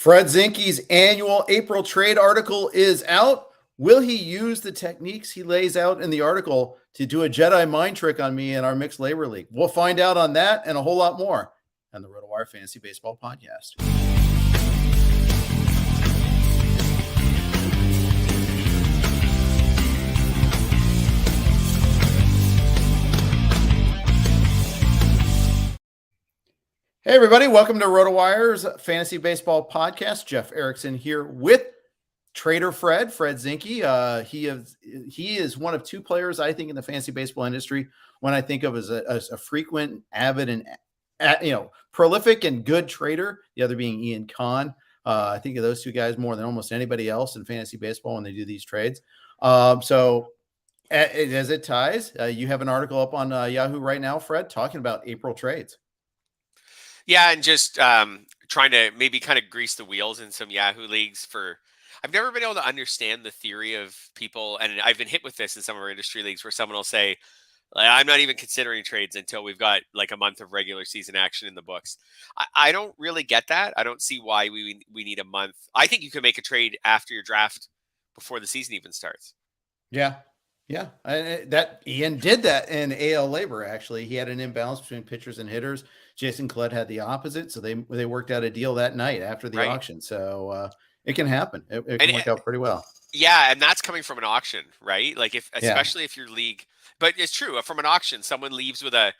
Fred Zinkie's annual April trade article is out. Will he use the techniques he lays out in the article to do a Jedi mind trick on me in our mixed labor league? We'll find out on that and a whole lot more on the RotoWire Fantasy Baseball Podcast. Hey, everybody. Welcome to RotoWire's Fantasy Baseball Podcast. Jeff Erickson here with Trader Fred Zinkie. He is one of two players I think in the fantasy baseball industry when I think of as a frequent, avid, and prolific and good trader. The other being Ian Kahn. I think of those two guys more than almost anybody else in fantasy baseball when they do these trades. So as it ties, you have an article up on Yahoo right now, Fred, talking about April trades. Yeah, and just trying to maybe kind of grease the wheels in some Yahoo leagues I've never been able to understand the theory of people, and I've been hit with this in some of our industry leagues where someone will say, I'm not even considering trades until we've got like a month of regular season action in the books. I don't really get that. I don't see why we need a month. I think you can make a trade after your draft before the season even starts. Yeah. That Ian did that in AL Labor. Actually, he had an imbalance between pitchers and hitters. Jason Kled had the opposite, so they worked out a deal that night after the auction. So it can happen. It can work out pretty well. Yeah, and that's coming from an auction, right? Like especially if your league, but it's true from an auction, someone leaves with a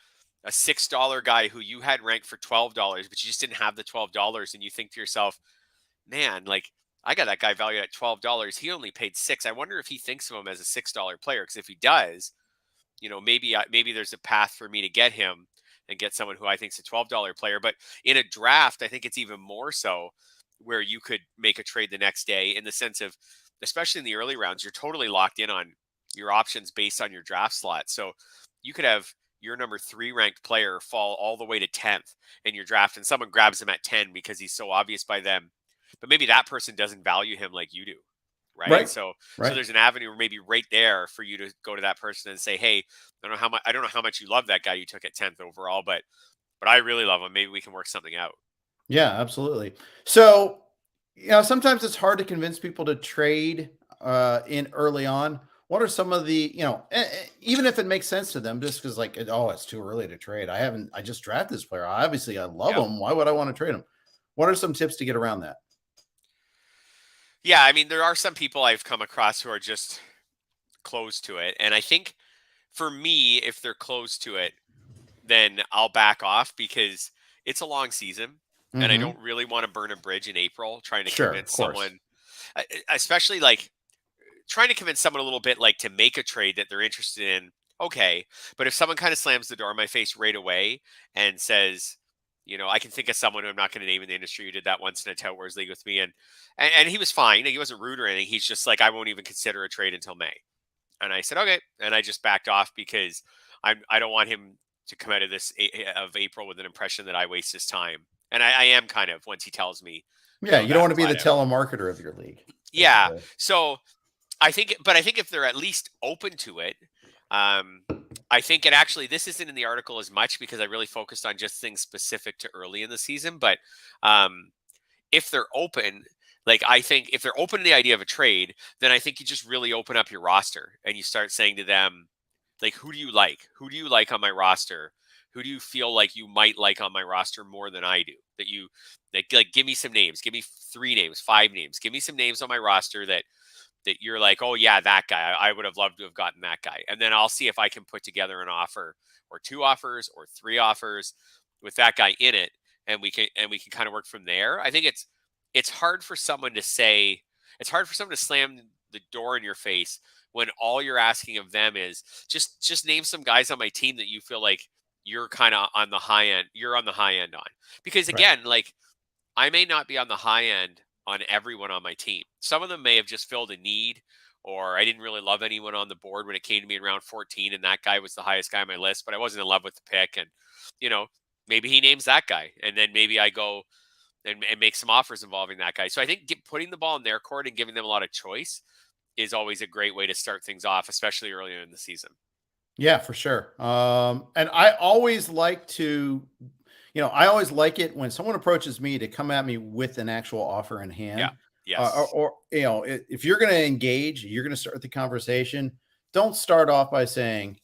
$6 guy who you had ranked for $12, but you just didn't have the $12, and you think to yourself, man, like, I got that guy valued at $12. He only paid $6. I wonder if he thinks of him as a $6 player. Because if he does, maybe there's a path for me to get him and get someone who I think is a $12 player. But in a draft, I think it's even more so where you could make a trade the next day in the sense of, especially in the early rounds, you're totally locked in on your options based on your draft slot. So you could have your number 3 ranked player fall all the way to 10th in your draft, and someone grabs him at 10 because he's so obvious by them. But maybe that person doesn't value him like you do, right? So there's an avenue where maybe right there for you to go to that person and say, hey, I don't know how much you love that guy you took at 10th overall, but I really love him. Maybe we can work something out. Yeah, absolutely. So, sometimes it's hard to convince people to trade in early on. What are some of the, even if it makes sense to them, just because it's too early to trade. I just drafted this player. I love him. Why would I want to trade him? What are some tips to get around that? Yeah, I mean, there are some people I've come across who are just close to it. And I think for me, if they're close to it, then I'll back off because it's a long season. Mm-hmm. And I don't really want to burn a bridge in April trying to convince someone, especially trying to convince someone a little bit to make a trade that they're interested in. Okay. But if someone kind of slams the door in my face right away and says, I can think of someone who I'm not going to name in the industry who did that once in a Tout Wars league with me. And he was fine. He wasn't rude or anything. He's just like, I won't even consider a trade until May. And I said, okay. And I just backed off because I don't want him to come out of April with an impression that I waste his time. And I am kind of, once he tells me. Yeah. You don't want to be the telemarketer of your league. Yeah. So I think if they're at least open to it, I think this isn't in the article as much because I really focused on just things specific to early in the season. But if they're open, I think if they're open to the idea of a trade, then I think you just really open up your roster and you start saying to them, who do you like? Who do you like on my roster? Who do you feel like you might like on my roster more than I do? That you give me some names, give me 3 names, 5 names, give me some names on my roster that you're like, oh yeah, that guy, I would have loved to have gotten that guy. And then I'll see if I can put together an offer or 2 offers or 3 offers with that guy in it. And we can kind of work from there. I think it's hard for someone to slam the door in your face when all you're asking of them is just name some guys on my team that you feel like you're kind of on the high end. You're on the high end on, because again, I may not be on the high end on everyone on my team. Some of them may have just filled a need, or I didn't really love anyone on the board when it came to me in round 14 and that guy was the highest guy on my list, but I wasn't in love with the pick. And, maybe he names that guy and then maybe I go and make some offers involving that guy. So I think putting the ball in their court and giving them a lot of choice is always a great way to start things off, especially earlier in the season. Yeah, for sure. And I always like to, I always like it when someone approaches me to come at me with an actual offer in Yeah. hand. Yes. If you're going to engage, you're going to start the conversation. Don't start off by saying,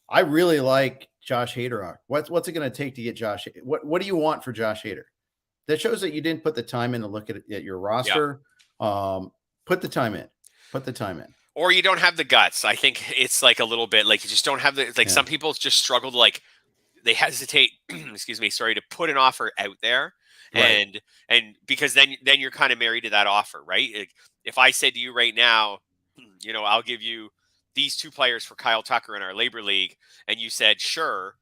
I really like Josh Hader. What's it going to take to get Josh? What do you want for Josh Hader? That shows that you didn't put the time in to look at your Yeah. roster. Put the time in. Put the time in. Or you don't have the guts. I think it's like a little bit like you just don't have the like. Yeah. Some people just struggle to like they hesitate. Excuse me. Sorry, to put an offer out there, Right. and because then you're kind of married to that offer, right? Like, if I said to you right now, I'll give you these two players for Kyle Tucker in our labor league, and you said sure,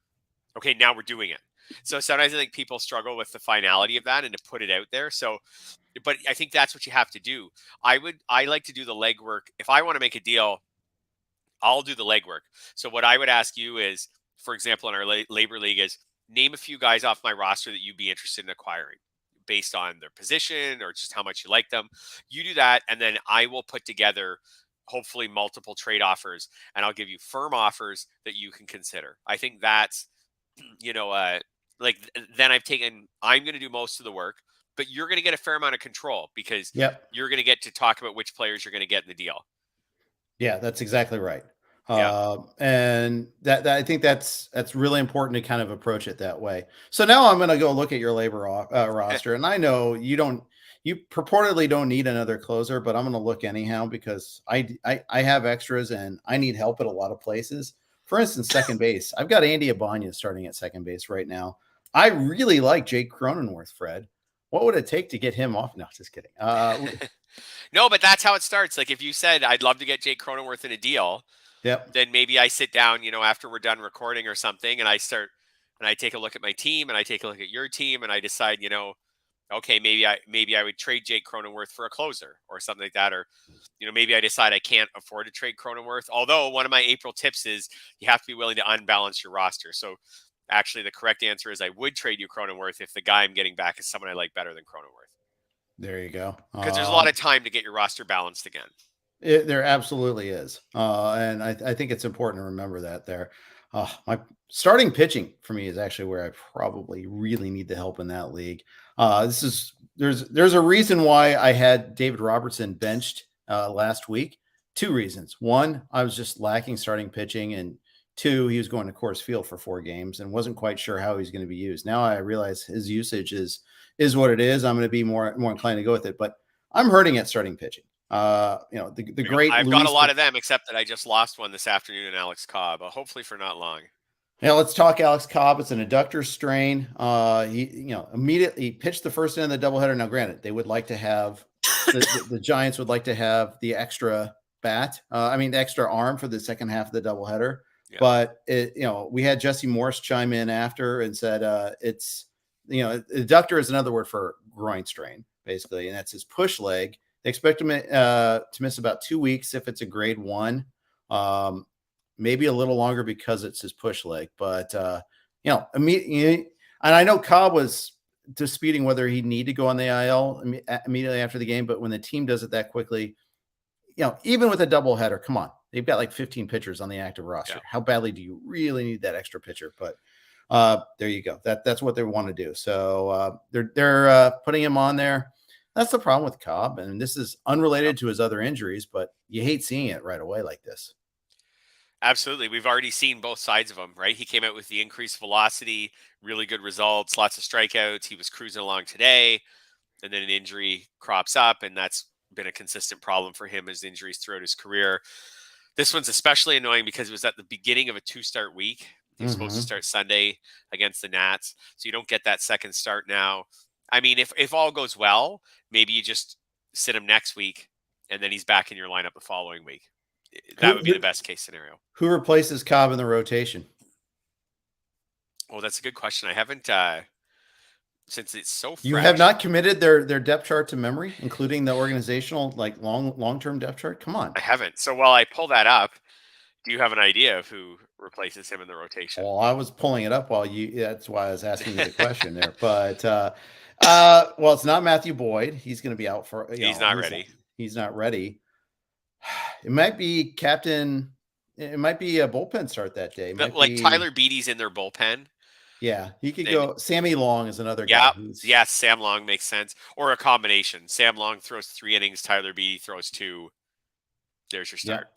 okay, now we're doing it. So sometimes I think people struggle with the finality of that and to put it out there. So, but I think that's what you have to do. I like to do the legwork. If I want to make a deal, I'll do the legwork. So what I would ask you is, for example, in our labor league, is name a few guys off my roster that you'd be interested in acquiring based on their position or just how much you like them. You do that, and then I will put together hopefully multiple trade offers, and I'll give you firm offers that you can consider. I think that's, like then I'm going to do most of the work, but you're going to get a fair amount of control because Yep. you're going to get to talk about which players you're going to get in the deal. Yeah, that's exactly right. Yeah. And that I think that's really important to kind of approach it that way. So now I'm going to go look at your labor roster, and I know you purportedly don't need another closer, but I'm going to look anyhow because I have extras and I need help at a lot of places. For instance, second base. I've got Andy Abanya starting at second base right now. I really like Jake Cronenworth, Fred. What would it take to get him off? No, just kidding. No, but that's how it starts. Like if you said, I'd love to get Jake Cronenworth in a deal, Yep. then maybe I sit down, after we're done recording or something, and I take a look at my team and I take a look at your team and I decide, okay, maybe I would trade Jake Cronenworth for a closer or something like that. Or, maybe I decide I can't afford to trade Cronenworth. Although one of my April tips is you have to be willing to unbalance your roster. So actually the correct answer is I would trade you Cronenworth if the guy I'm getting back is someone I like better than Cronenworth. There you go. Because there's a lot of time to get your roster balanced again. There absolutely is. And I think it's important to remember that there. My starting pitching for me is actually where I probably really need the help in that league. There's a reason why I had David Robertson benched last week. Two reasons. One, I was just lacking starting pitching, and two, he was going to Coors Field for 4 games and wasn't quite sure how he's going to be used. Now I realize his usage is what it is. I'm going to be more inclined to go with it, but I'm hurting at starting pitching. The great I've Luis got a lot of them, except that I just lost one this afternoon in Alex Cobb, hopefully for not long. Yeah, let's talk Alex Cobb. It's an adductor strain. He immediately pitched the first inning of the doubleheader. Now, granted, they would like to have the Giants would like to have the extra bat. The extra arm for the second half of the doubleheader. Yeah. But we had Jesse Morse chime in after and said it's adductor is another word for groin strain, basically, and that's his push leg. They expect him to miss about 2 weeks if it's a grade 1. Maybe a little longer because it's his push leg, but immediately, and I know Cobb was disputing whether he need to go on the IL immediately after the game, but when the team does it that quickly, even with a doubleheader, come on, they've got like 15 pitchers on the active roster. Yeah. How badly do you really need that extra pitcher? But there you go. That's what they want to do. So they're putting him on there. That's the problem with Cobb, and this is unrelated to his other injuries, but you hate seeing it right away like this. Absolutely. We've already seen both sides of him, right? He came out with the increased velocity, really good results, lots of strikeouts. He was cruising along today, and then an injury crops up, and that's been a consistent problem for him as injuries throughout his career. This one's especially annoying because it was at the beginning of a 2-start week. He was supposed to start Sunday against the Nats, so you don't get that second start now. I mean, if all goes well, maybe you just sit him next week, and then he's back in your lineup the following week. That would be the best case scenario. Who replaces Cobb in the rotation? Oh, that's a good question. I haven't, since it's so fresh. You have not committed their depth chart to memory, including the organizational, like long-term depth chart? Come on. I haven't. So while I pull that up, do you have an idea of who replaces him in the rotation? Well, I was pulling it up that's why I was asking you the question there. But, well, it's not Matthew Boyd. He's going to be out for, he's not ready. He's not ready. It might be Captain. It might be a bullpen start that day. But like Tyler Beatty's in their bullpen. Yeah, he could And go. Sammy Long is another guy yeah, who's yeah, Sam Long makes sense, or a combination. Sam Long throws 3 innings, Tyler Beede throws 2. There's your start.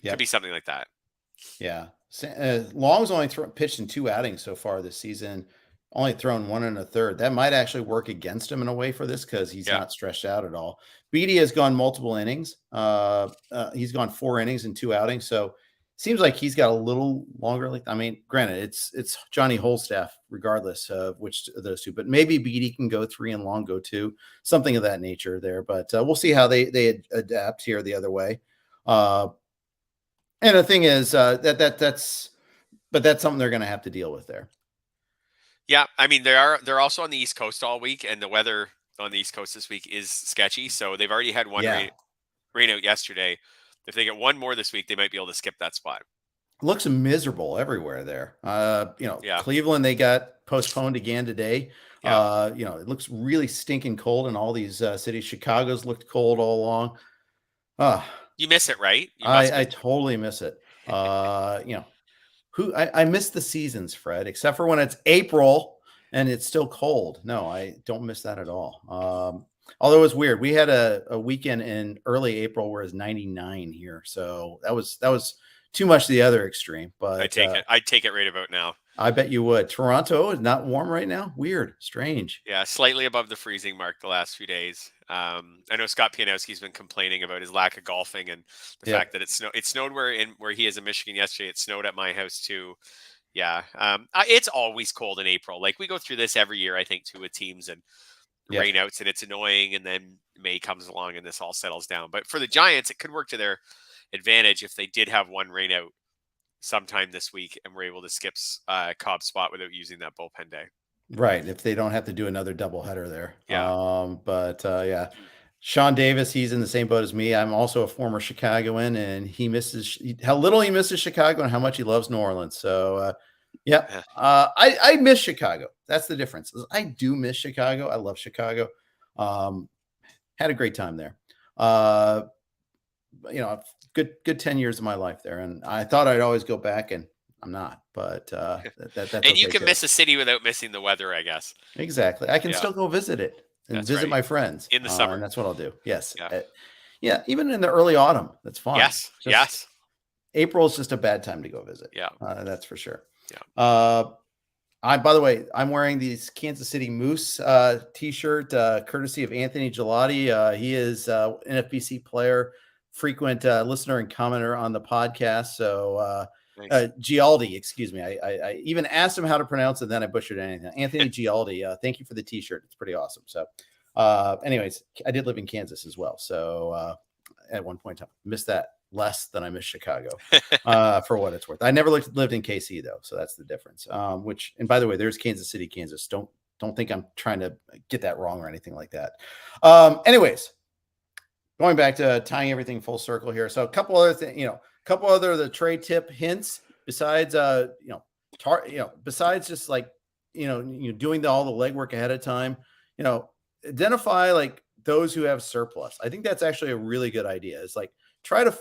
yep, Could be yep, something like that. yeah. Long's only pitched in 2 outings so far this season. Only thrown 1 1/3. That might actually work against him in a way for this because he's Yeah. not stretched out at all. Beatty has gone multiple innings. He's gone 4 innings in 2 outings. So seems like he's got a little longer. I mean, granted, it's Johnny Holstaff, regardless of which of those two. But maybe Beatty can go 3 and Long go 2, something of that nature there. But we'll see how they adapt here the other way. And the thing is that's something they're going to have to deal with there. Yeah, I mean they're also on the East Coast all week, and the weather on the East Coast this week is sketchy. So they've already had one Yeah. rain out yesterday. If they get one more this week, they might be able to skip that spot. Looks miserable everywhere there. Yeah. Cleveland, they got postponed again today. Yeah. It looks really stinking cold in all these cities. Chicago's looked cold all along. You miss it, right? You must I miss totally miss it. I miss the seasons, Fred, except for when it's April and it's still cold. No, I don't miss that at all. Although it was weird. We had a weekend in early April where it's 99 here. So that was too much the other extreme. But I'd take it right about now. I bet you would. Toronto is not warm right now. Weird, strange. Yeah, slightly above the freezing mark the last few days. I know Scott Pianowski's been complaining about his lack of golfing and the fact that it snowed where he is in Michigan yesterday. It snowed at my house too. Yeah, it's always cold in April. Like we go through this every year, I think, too, with teams and rainouts, and it's annoying. And then May comes along and this all settles down. But for the Giants, it could work to their advantage if they did have one rainout sometime this week and were able to skip Cobb's spot without using that bullpen day. Right. If they don't have to do another doubleheader there. Yeah. Yeah. Sean Davis, he's in the same boat as me. I'm also a former Chicagoan, and he misses how little he misses Chicago and how much he loves New Orleans. So, I miss Chicago. That's the difference. I do miss Chicago. I love Chicago. Had a great time there. Good 10 years of my life there, and I thought I'd always go back, and I'm not. But that's and you can miss a city without missing the weather, I guess. Exactly. I can still go visit it and visit my friends in the summer. And that's what I'll do. Yes. Yeah. Even in the early autumn, that's fine. Yes. April is just a bad time to go visit. Yeah. That's for sure. Yeah. By the way, I'm wearing these Kansas City Moose t-shirt, courtesy of Anthony Gelati. He is an NFBC player, frequent listener and commenter on the podcast. So Gialdi, excuse me. I even asked him how to pronounce it, then I butchered anything. Anthony Gialdi, thank you for the t-shirt. It's pretty awesome. So anyways, I did live in Kansas as well. So at one point in time, missed that less than I miss Chicago for what it's worth. I never lived in KC though. So that's the difference. And by the way, there's Kansas City, Kansas. Don't think I'm trying to get that wrong or anything like that. Anyways, going back to tying everything full circle here. So a couple other things, the trade tip hints besides, besides just like, doing all the legwork ahead of time, identify like those who have surplus. I think that's actually a really good idea. It's like, try to,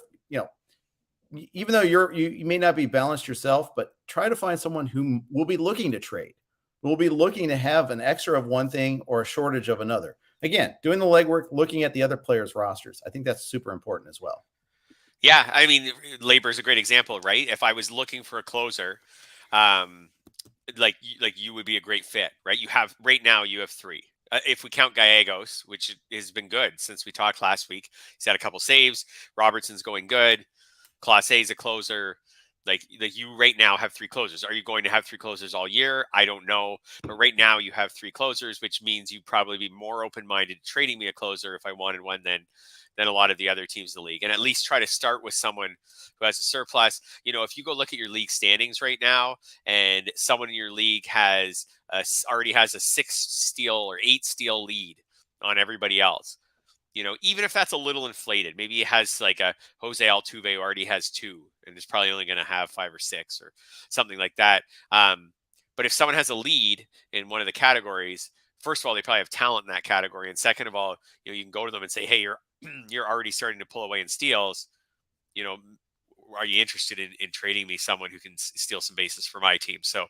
even though you may not be balanced yourself, but try to find someone who will be looking to trade, will be looking to have an extra of one thing or a shortage of another. Again, doing the legwork, looking at the other players' rosters. I think that's super important as well. Yeah, I mean, labor is a great example, right? If I was looking for a closer, like you would be a great fit, right? You have 3. If we count Gallegos, which has been good since we talked last week, he's had a couple saves. Robertson's going good. Clase's a closer. Like you right now have 3 closers. Are you going to have 3 closers all year? I don't know. But right now you have 3 closers, which means you'd probably be more open-minded trading me a closer if I wanted one than a lot of the other teams in the league. And at least try to start with someone who has a surplus. If you go look at your league standings right now and someone in your league already has a 6 steal or 8 steal lead on everybody else, even if that's a little inflated, maybe it has like a Jose Altuve who already has 2 and is probably only going to have 5 or 6 or something like that. But if someone has a lead in one of the categories, first of all, they probably have talent in that category. And second of all, you can go to them and say, hey, you're already starting to pull away in steals. Are you interested in trading me someone who can steal some bases for my team? So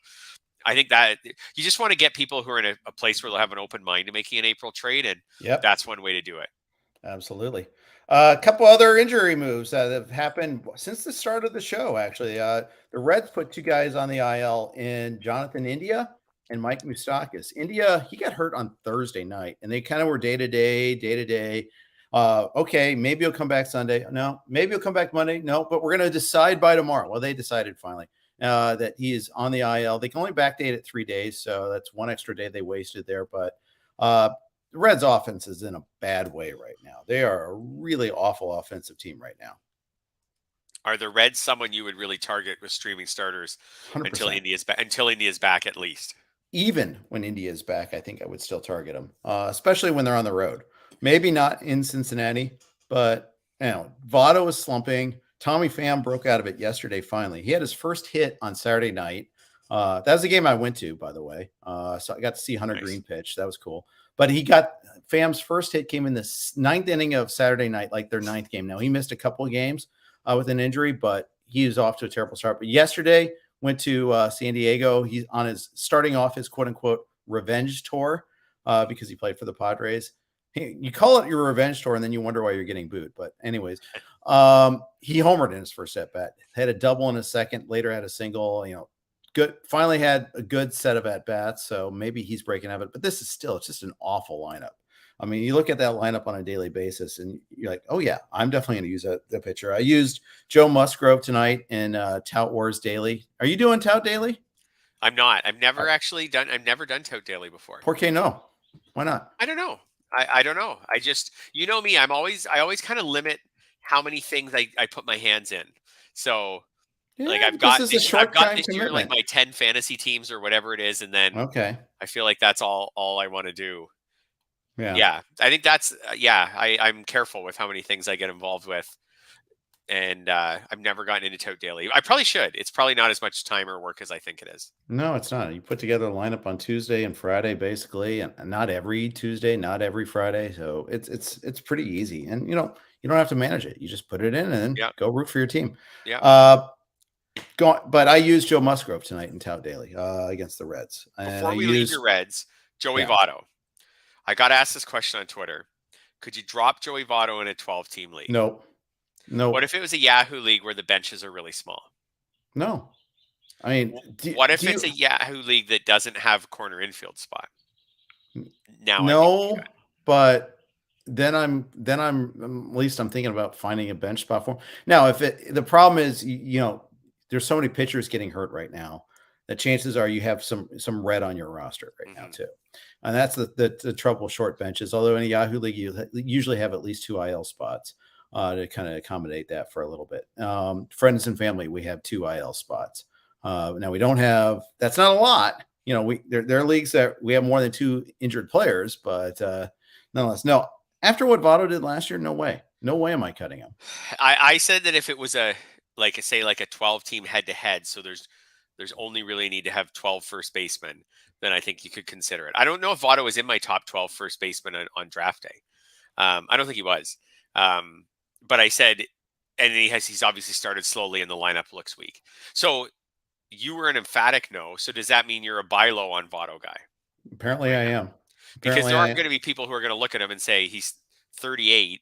I think that you just want to get people who are in a place where they'll have an open mind to making an April trade, and that's one way to do it. Absolutely. A couple other injury moves that have happened since the start of the show, actually. The Reds put two guys on the IL in Jonathan India and Mike Moustakas. India, he got hurt on Thursday night, and they kind of were day to day. Okay, maybe he'll come back Sunday. No, maybe he'll come back Monday. No, but we're going to decide by tomorrow. Well, they decided finally that he is on the IL. They can only backdate it 3 days, so that's one extra day they wasted there. But the Reds offense is in a bad way right now. They are a really awful offensive team right now. Are the Reds someone you would really target with streaming starters 100%. Until India's back at least? Even when India is back, I think I would still target them, especially when they're on the road. Maybe not in Cincinnati, but Votto is slumping. Tommy Pham broke out of it yesterday. Finally, he had his first hit on Saturday night. That was the game I went to, by the way. So I got to see Hunter Green pitch. That was cool. But Pham's first hit came in the 9th inning of Saturday night, like their 9th game. Now, he missed a couple of games with an injury, but he is off to a terrible start. But yesterday, went to San Diego. He's on starting off his quote-unquote revenge tour because he played for the Padres. You call it your revenge tour, and then you wonder why you're getting booed. But anyways, he homered in his first at-bat. Had a double in his second, later had a single, good. Finally had a good set of at-bats, so maybe he's breaking out of it. But this is still, it's just an awful lineup. I mean, you look at that lineup on a daily basis, and you're like, oh, yeah, I'm definitely going to use the pitcher. I used Joe Musgrove tonight in Tout Wars Daily. Are you doing Tout Daily? I'm not. I've never done Tout Daily before. ¿Por qué no? Why not? I don't know. I don't know. I just, me, I always kind of limit how many things I put my hands in. So I've got this year like my 10 fantasy teams or whatever it is, and then I feel like that's all I want to do. Yeah. I think that's I'm careful with how many things I get involved with, and I've never gotten into Tout Daily. I probably should. It's probably not as much time or work as I think it is. No, it's not. You put together a lineup on Tuesday and Friday, basically, and not every Tuesday, not every Friday. So it's pretty easy, and you don't have to manage it. You just put it in and then go root for your team. Yeah. But I used Joe Musgrove tonight in Tout Daily against the Reds. Before we leave your Reds, Joey Votto. I got asked this question on Twitter. Could you drop Joey Votto in a 12-team league? No. What if it was a Yahoo league where the benches are really small? No. I mean, what if it's a Yahoo league that doesn't have a corner infield spot? But then I'm at least I'm thinking about finding a bench spot for him. Now, the problem is, there's so many pitchers getting hurt right now that chances are you have some red on your roster right now too. And that's the trouble with short benches. Although in a Yahoo league, you usually have at least 2 IL spots to kind of accommodate that for a little bit. Friends and family, we have 2 IL spots. Now we don't have, that's not a lot. There are leagues that we have more than 2 injured players, but nonetheless, no. After what Votto did last year, no way am I cutting him. I said that if it was a 12-team head-to-head, so there's only really need to have 12 first basemen, then I think you could consider it. I don't know if Votto was in my top 12 first baseman on draft day. I don't think he was. But I said, and he's obviously started slowly and the lineup looks weak. So you were an emphatic no. So does that mean you're a buy low on Votto guy? Apparently I am. Because there aren't going to be people who are going to look at him and say he's 38.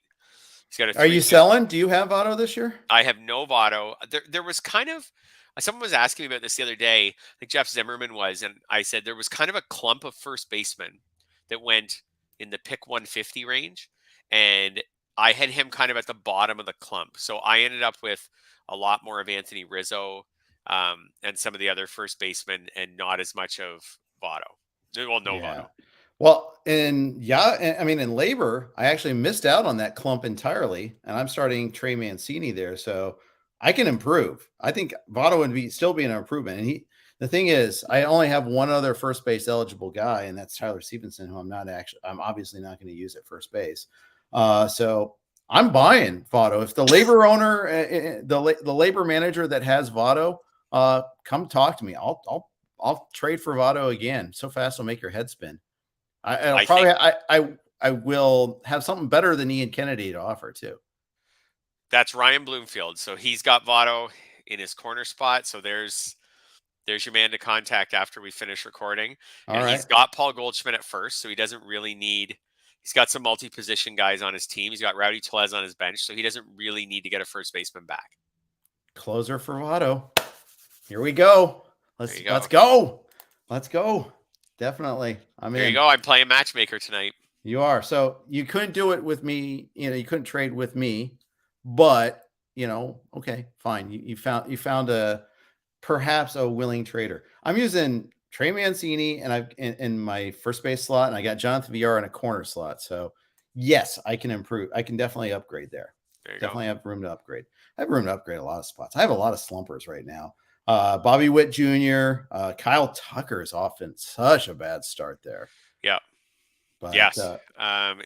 He's got Are you selling? Do you have Votto this year? I have no Votto. There was kind of, someone was asking me about this the other day. I think Jeff Zimmerman was, and I said there was kind of a clump of first basemen that went in the pick 150 range, and I had him kind of at the bottom of the clump. So I ended up with a lot more of Anthony Rizzo and some of the other first basemen, and not as much of Votto. Well, no Votto. Well, in labor, I actually missed out on that clump entirely, and I'm starting Trey Mancini there, so I can improve. I think Votto would still be an improvement. And the thing is, I only have one other first base eligible guy, and that's Tyler Stevenson, who I'm obviously not going to use at first base. So I'm buying Votto. If the labor owner, the labor manager that has Votto, come talk to me. I'll trade for Votto again. So fast it'll make your head spin. I will have something better than Ian Kennedy to offer too. That's Ryan Bloomfield. So he's got Votto in his corner spot. So there's There's your man to contact after we finish recording. All And right. he's got Paul Goldschmidt at first, so he doesn't really need. He's got some multi-position guys on his team. He's got Rowdy Tellez on his bench, so he doesn't really need to get a first baseman back. Closer for Votto. Here we go. Let's go. Let's go. Definitely. I mean, there you go. I'm playing matchmaker tonight. You are. So you couldn't do it with me. You couldn't trade with me, but okay, fine. You found perhaps a willing trader. I'm using Trey Mancini and I've in my first base slot, and I got Jonathan VR in a corner slot. So yes, I can improve. I can definitely upgrade there. Definitely have room to upgrade. I have room to upgrade a lot of spots. I have a lot of slumpers right now. Bobby Witt Jr., Kyle Tucker is often such a bad start there. Yeah. But, yes. I'm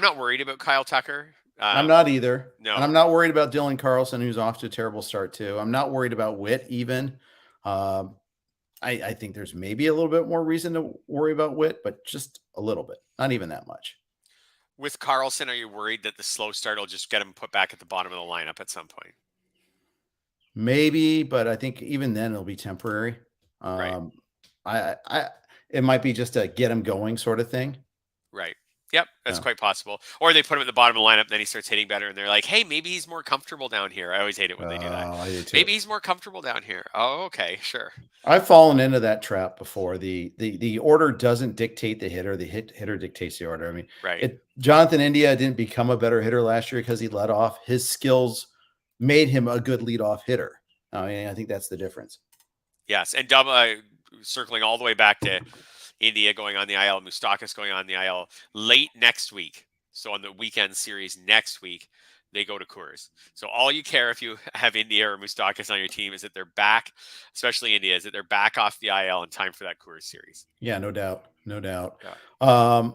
not worried about Kyle Tucker. I'm not either. No. And I'm not worried about Dylan Carlson, who's off to a terrible start too. I'm not worried about Witt even. I think there's maybe a little bit more reason to worry about Witt, but just a little bit, not even that much. With Carlson, are you worried that the slow start will just get him put back at the bottom of the lineup at some point? Maybe, but I think even then it'll be temporary. Right. It might be just a get him going sort of thing. Right. Yep, that's quite possible. Or they put him at the bottom of the lineup, then he starts hitting better, and they're like, "Hey, maybe he's more comfortable down here." I always hate it when they do that. I do too. Maybe he's more comfortable down here. Oh, okay, sure. I've fallen into that trap before. The order doesn't dictate the hitter. The hitter dictates the order. I mean, right. Jonathan India didn't become a better hitter last year because he led off. His skills made him a good leadoff hitter. I mean, I think that's the difference. Yes, and circling all the way back to India going on the IL, Moustakas going on the IL late next week. So on the weekend series next week, they go to Coors. So all you care if you have India or Moustakas on your team is that they're back, especially India, is that they're back off the IL in time for that Coors series. Yeah, no doubt. No doubt. Yeah. I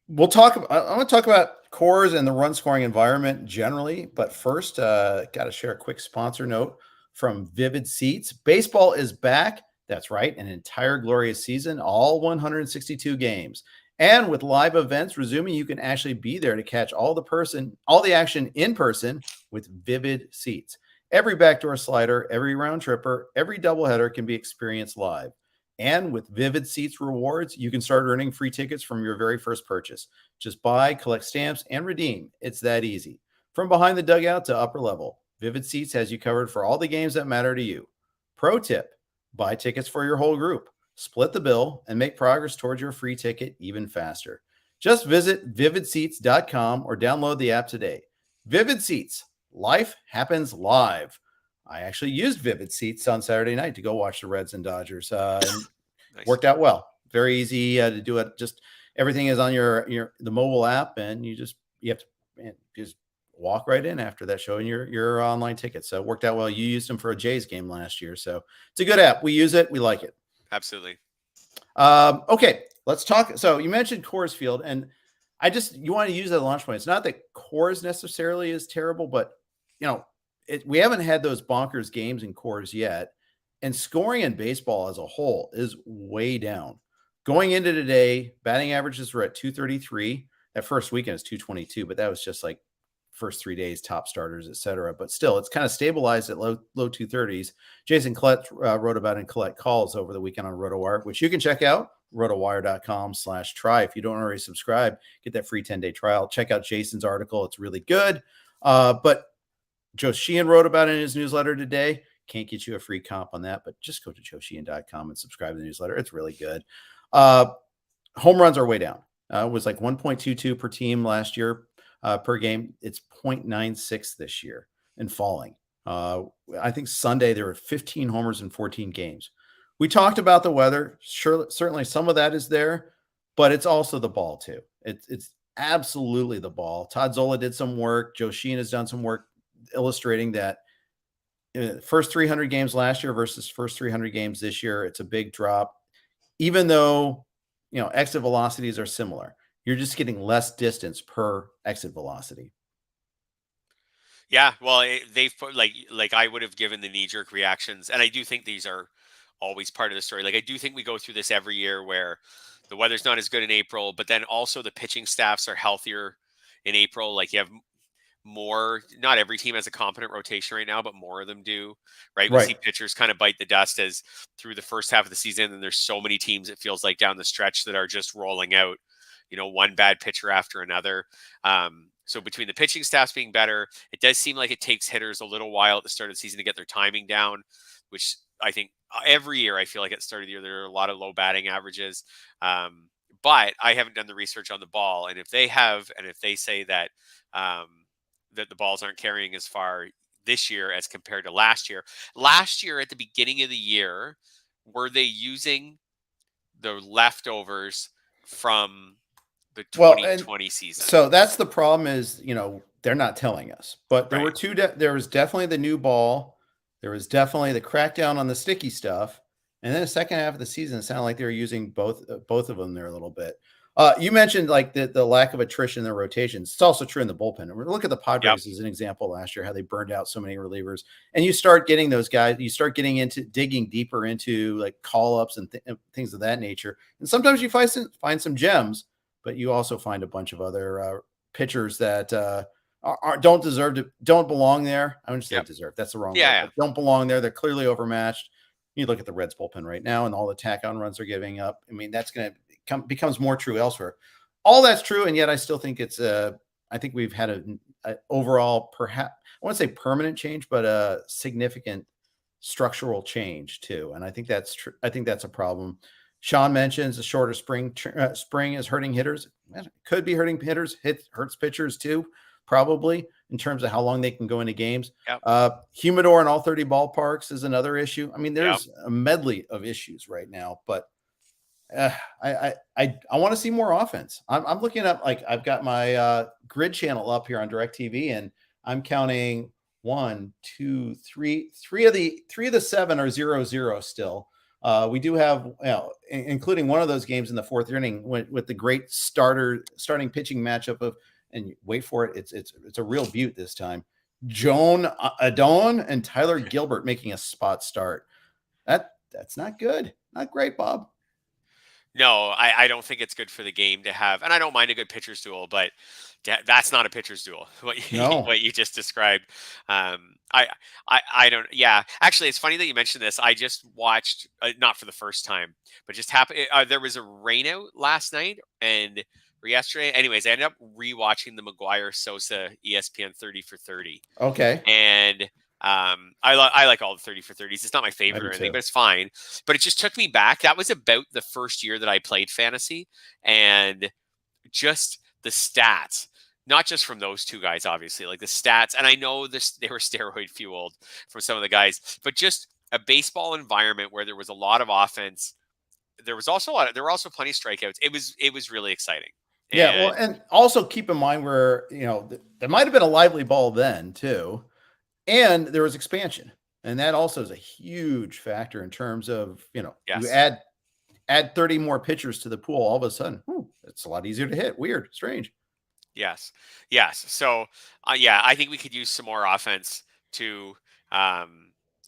want to talk about Coors and the run scoring environment generally. But first, got to share a quick sponsor note from Vivid Seats. Baseball is back. That's right. An entire glorious season, all 162 games. And with live events resuming, you can actually be there to catch all the action in person with Vivid Seats. Every backdoor slider, every round tripper, every doubleheader can be experienced live. And with Vivid Seats rewards, you can start earning free tickets from your very first purchase. Just buy, collect stamps, and redeem. It's that easy. From behind the dugout to upper level, Vivid Seats has you covered for all the games that matter to you. Pro tip: buy tickets for your whole group, split the bill, and make progress towards your free ticket even faster. Just visit vividseats.com or download the app today. Vivid Seats. Life happens live. I actually used Vivid Seats on Saturday night to go watch the Reds and Dodgers. And nice. Worked out well. Very easy to do it. Just everything is on the mobile app, and you have to just walk right in after that, showing your online tickets. So it worked out well. You used them for a Jays game last year, so it's a good app. We use it. We like it. Absolutely. Okay, let's talk. So you mentioned Coors Field, and you want to use that launch point. It's not that Coors necessarily is terrible, but we haven't had those bonkers games in Coors yet, and scoring in baseball as a whole is way down. Going into today, batting averages were at 233. That first weekend is 222, but that was just like first 3 days, top starters, etc. But still, it's kind of stabilized at low 230s. Jason Collette wrote about it in Collette Calls over the weekend on RotoWire, which you can check out, rotowire.com/try. If you don't already subscribe, get that free 10-day trial. Check out Jason's article. It's really good. But Joe Sheehan wrote about it in his newsletter today. Can't get you a free comp on that, but just go to joesheehan.com and subscribe to the newsletter. It's really good. Home runs are way down. It was like 1.22 per team last year per game. It's 0.96 this year and falling. I think Sunday there were 15 homers in 14 games. We talked about the weather. Sure, certainly some of that is there, but it's also the ball too. It's absolutely the ball. Todd Zola did some work. Joe Sheehan has done some work illustrating that first 300 games last year versus first 300 games this year, it's a big drop. Even though, exit velocities are similar, you're just getting less distance per exit velocity. Yeah, well, they've put like I would have given the knee-jerk reactions, and I do think these are always part of the story. Like I do think we go through this every year where the weather's not as good in April, but then also the pitching staffs are healthier in April. Like you have more. Not every team has a competent rotation right now, but more of them do, right? We see Right. pitchers kind of bite the dust as through the first half of the season, and there's so many teams, it feels like, down the stretch that are just rolling out, one bad pitcher after another. So between the pitching staffs being better, it does seem like it takes hitters a little while at the start of the season to get their timing down, which I think every year I feel like at the start of the year there are a lot of low batting averages. But I haven't done the research on the ball, and if they have, and if they say that that the balls aren't carrying as far this year as compared to last year. Last year at the beginning of the year, were they using the leftovers from the Well, and 2020 season? so that's the problem is, they're not telling us. But there were Right. there was definitely the new ball. There was definitely the crackdown on the sticky stuff. And then the second half of the season, it sounded like they were using both of them there a little bit. You mentioned like the lack of attrition in their rotations. It's also true in the bullpen. And look at the Yep. Padres as an example last year, how they burned out so many relievers. And you start getting those guys, you start getting into digging deeper into like call ups and things of that nature. And sometimes you find some gems, but you also find a bunch of other pitchers that don't belong there. I wouldn't say Yep. deserve. That's the wrong word. Yeah. But don't belong there. They're clearly overmatched. You look at the Reds bullpen right now and all the tack on runs they're giving up. I mean, that's going to becomes more true elsewhere. All that's true. And yet I still think I think we've had a overall, perhaps I wouldn't say permanent change, but a significant structural change too. And I think that's true. I think that's a problem. Sean mentions the shorter spring is hurting hitters. It could be hurting hitters. Hurts pitchers too, probably in terms of how long they can go into games. Yep. Humidor in all 30 ballparks is another issue. I mean, Yep. there's a medley of issues right now, but I want to see more offense. I'm looking up, like I've got my grid channel up here on DirecTV, and I'm counting 1, 2, 3. Three of the 7 are 0-0 still. We do have, including one of those games in the fourth inning with the great starting pitching matchup of, and wait for it, it's a real beaut this time. Joan Adon and Tyler Gilbert making a spot start. That's not good. Not great, Bob. No, I don't think it's good for the game to have, and I don't mind a good pitcher's duel, but that's not a pitcher's duel. No. What you just described. I don't. Yeah, actually, it's funny that you mentioned this. I just watched, not for the first time, but just happened. There was a rainout last night or yesterday. Anyways, I ended up rewatching the McGuire Sosa ESPN 30 for 30, Okay. and I like all the 30 for 30s. It's not my favorite or anything, too. but it's fine. But it just took me back. That was about the first year that I played fantasy, and just the stats, not just from those two guys, obviously, like the stats. And I know they were steroid fueled from some of the guys, but just a baseball environment where there was a lot of offense. There was also there were also plenty of strikeouts. It was really exciting. Yeah. Well, and also keep in mind where, there might've been a lively ball then too. And there was expansion. And that also is a huge factor in terms of, Yes. you add 30 more pitchers to the pool, all of a sudden, it's a lot easier to hit. Weird, strange. Yes. So, yeah, I think we could use some more offense to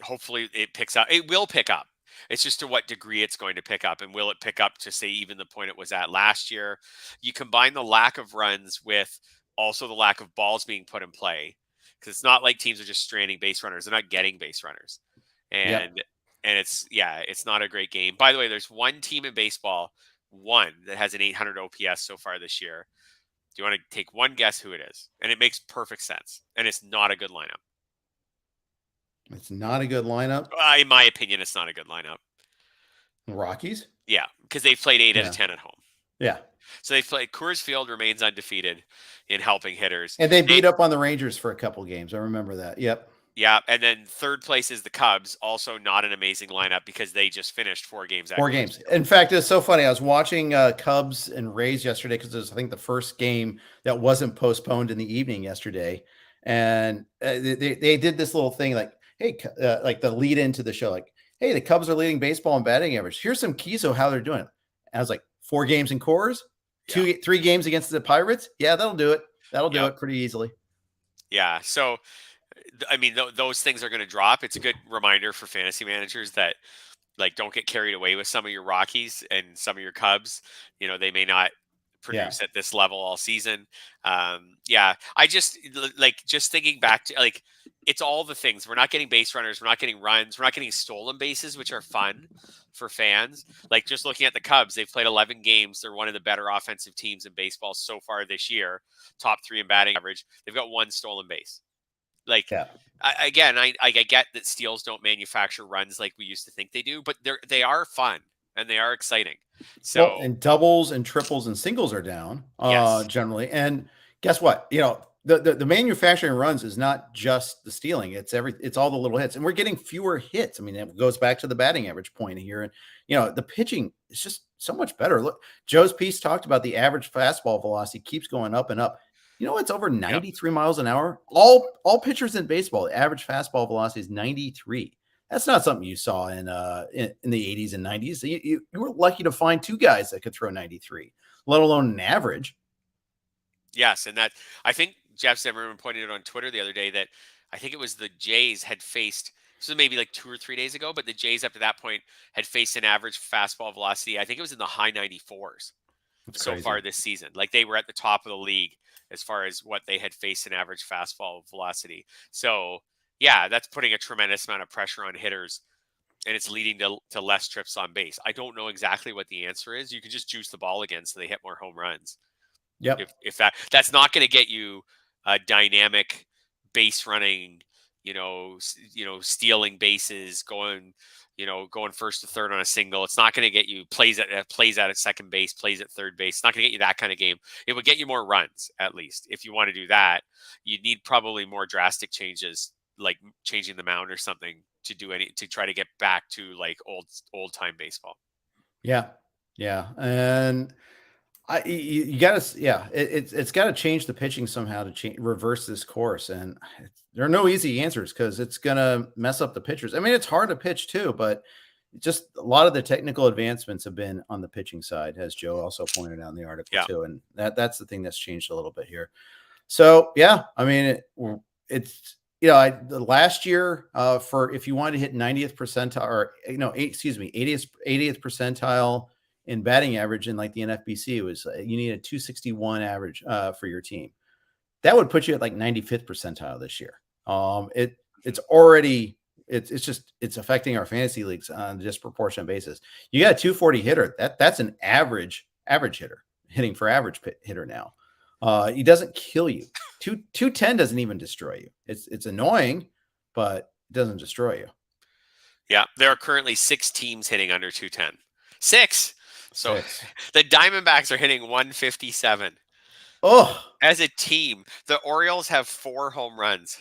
hopefully it picks up. It will pick up. It's just to what degree it's going to pick up. And will it pick up to, say, even the point it was at last year? You combine the lack of runs with also the lack of balls being put in play, because it's not like teams are just stranding base runners. They're not getting base runners. And it's not a great game. By the way, there's one team in baseball, one that has an 800 OPS so far this year. Do you want to take one guess who it is? And it makes perfect sense. And it's not a good lineup. It's not a good lineup. In my opinion, it's not a good lineup. Rockies? Yeah, because they've played 8 out of 10 at home. Yeah. So they've played. Coors Field remains undefeated in helping hitters. And they beat up on the Rangers for a couple games. I remember that. Yep. Yeah, and then third place is the Cubs, also not an amazing lineup because they just finished 4 games. 4 games. In fact, it's so funny. I was watching Cubs and Rays yesterday because it was, I think, the first game that wasn't postponed in the evening yesterday. And they did this little thing like, hey, like the lead into the show, like, hey, the Cubs are leading baseball in batting average. Here's some keys of how they're doing it. And I was like, 4 games in Coors, 3 games against the Pirates. Yeah, that'll do it. That'll do it pretty easily. Yeah. So, I mean, those things are going to drop. It's a good reminder for fantasy managers that, like, don't get carried away with some of your Rockies and some of your Cubs. They may not produce at this level all season. Yeah, I just thinking back to it's all the things. We're not getting base runners, we're not getting runs, we're not getting stolen bases, which are fun for fans. Like just looking at the Cubs, they've played 11 games. They're one of the better offensive teams in baseball so far this year, top 3 in batting average. They've got 1 stolen base. Like, I get that steals don't manufacture runs like we used to think they do, but they are fun and they are exciting. So, and doubles and triples and singles are down yes. generally. And guess what? The manufacturing runs is not just the stealing; it's all the little hits, and we're getting fewer hits. I mean, it goes back to the batting average point here, and the pitching is just so much better. Look, Joe's piece talked about the average fastball velocity keeps going up and up. It's over 93 miles an hour. All pitchers in baseball, the average fastball velocity is 93. That's not something you saw in the 80s and 90s. You were lucky to find 2 guys that could throw 93, let alone an average. Yes, and that I think Jeff Zimmerman pointed out on Twitter the other day that I think it was the Jays had faced, so maybe like 2 or 3 days ago, but the Jays up to that point had faced an average fastball velocity. I think it was in the high 94s so far this season. Like they were at the top of the league as far as what they had faced an average fastball velocity. So yeah, that's putting a tremendous amount of pressure on hitters, and it's leading to less trips on base. I don't know exactly what the answer is. You can just juice the ball again so they hit more home runs. Yep. If that's not going to get you a dynamic base running, stealing bases, going first to third on a single. It's not going to get you plays at second base, plays at third base. It's not going to get you that kind of game. It would get you more runs, at least. If you want to do that, you'd need probably more drastic changes, like changing the mound or something to try to get back to like old time baseball. Yeah. And you got to, it's got to change the pitching somehow to reverse this course. And there are no easy answers because it's going to mess up the pitchers. I mean, it's hard to pitch too, but just a lot of the technical advancements have been on the pitching side, as Joe also pointed out in the article too. And that's the thing that's changed a little bit here. So, yeah, I mean, it's, the last year for, if you wanted to hit 90th percentile or, 80th percentile in batting average in like the NFBC, it was you need a 261 average for your team. That would put you at like 95th percentile this year. It's affecting our fantasy leagues on a disproportionate basis. You got a 240 hitter. That's an average hitter hitting for average hitter now. He doesn't kill you. 210 doesn't even destroy you. It's annoying, but it doesn't destroy you. Yeah, there are currently 6 teams hitting under 210. 6. So the Diamondbacks are hitting 157. Oh, as a team, the Orioles have 4 home runs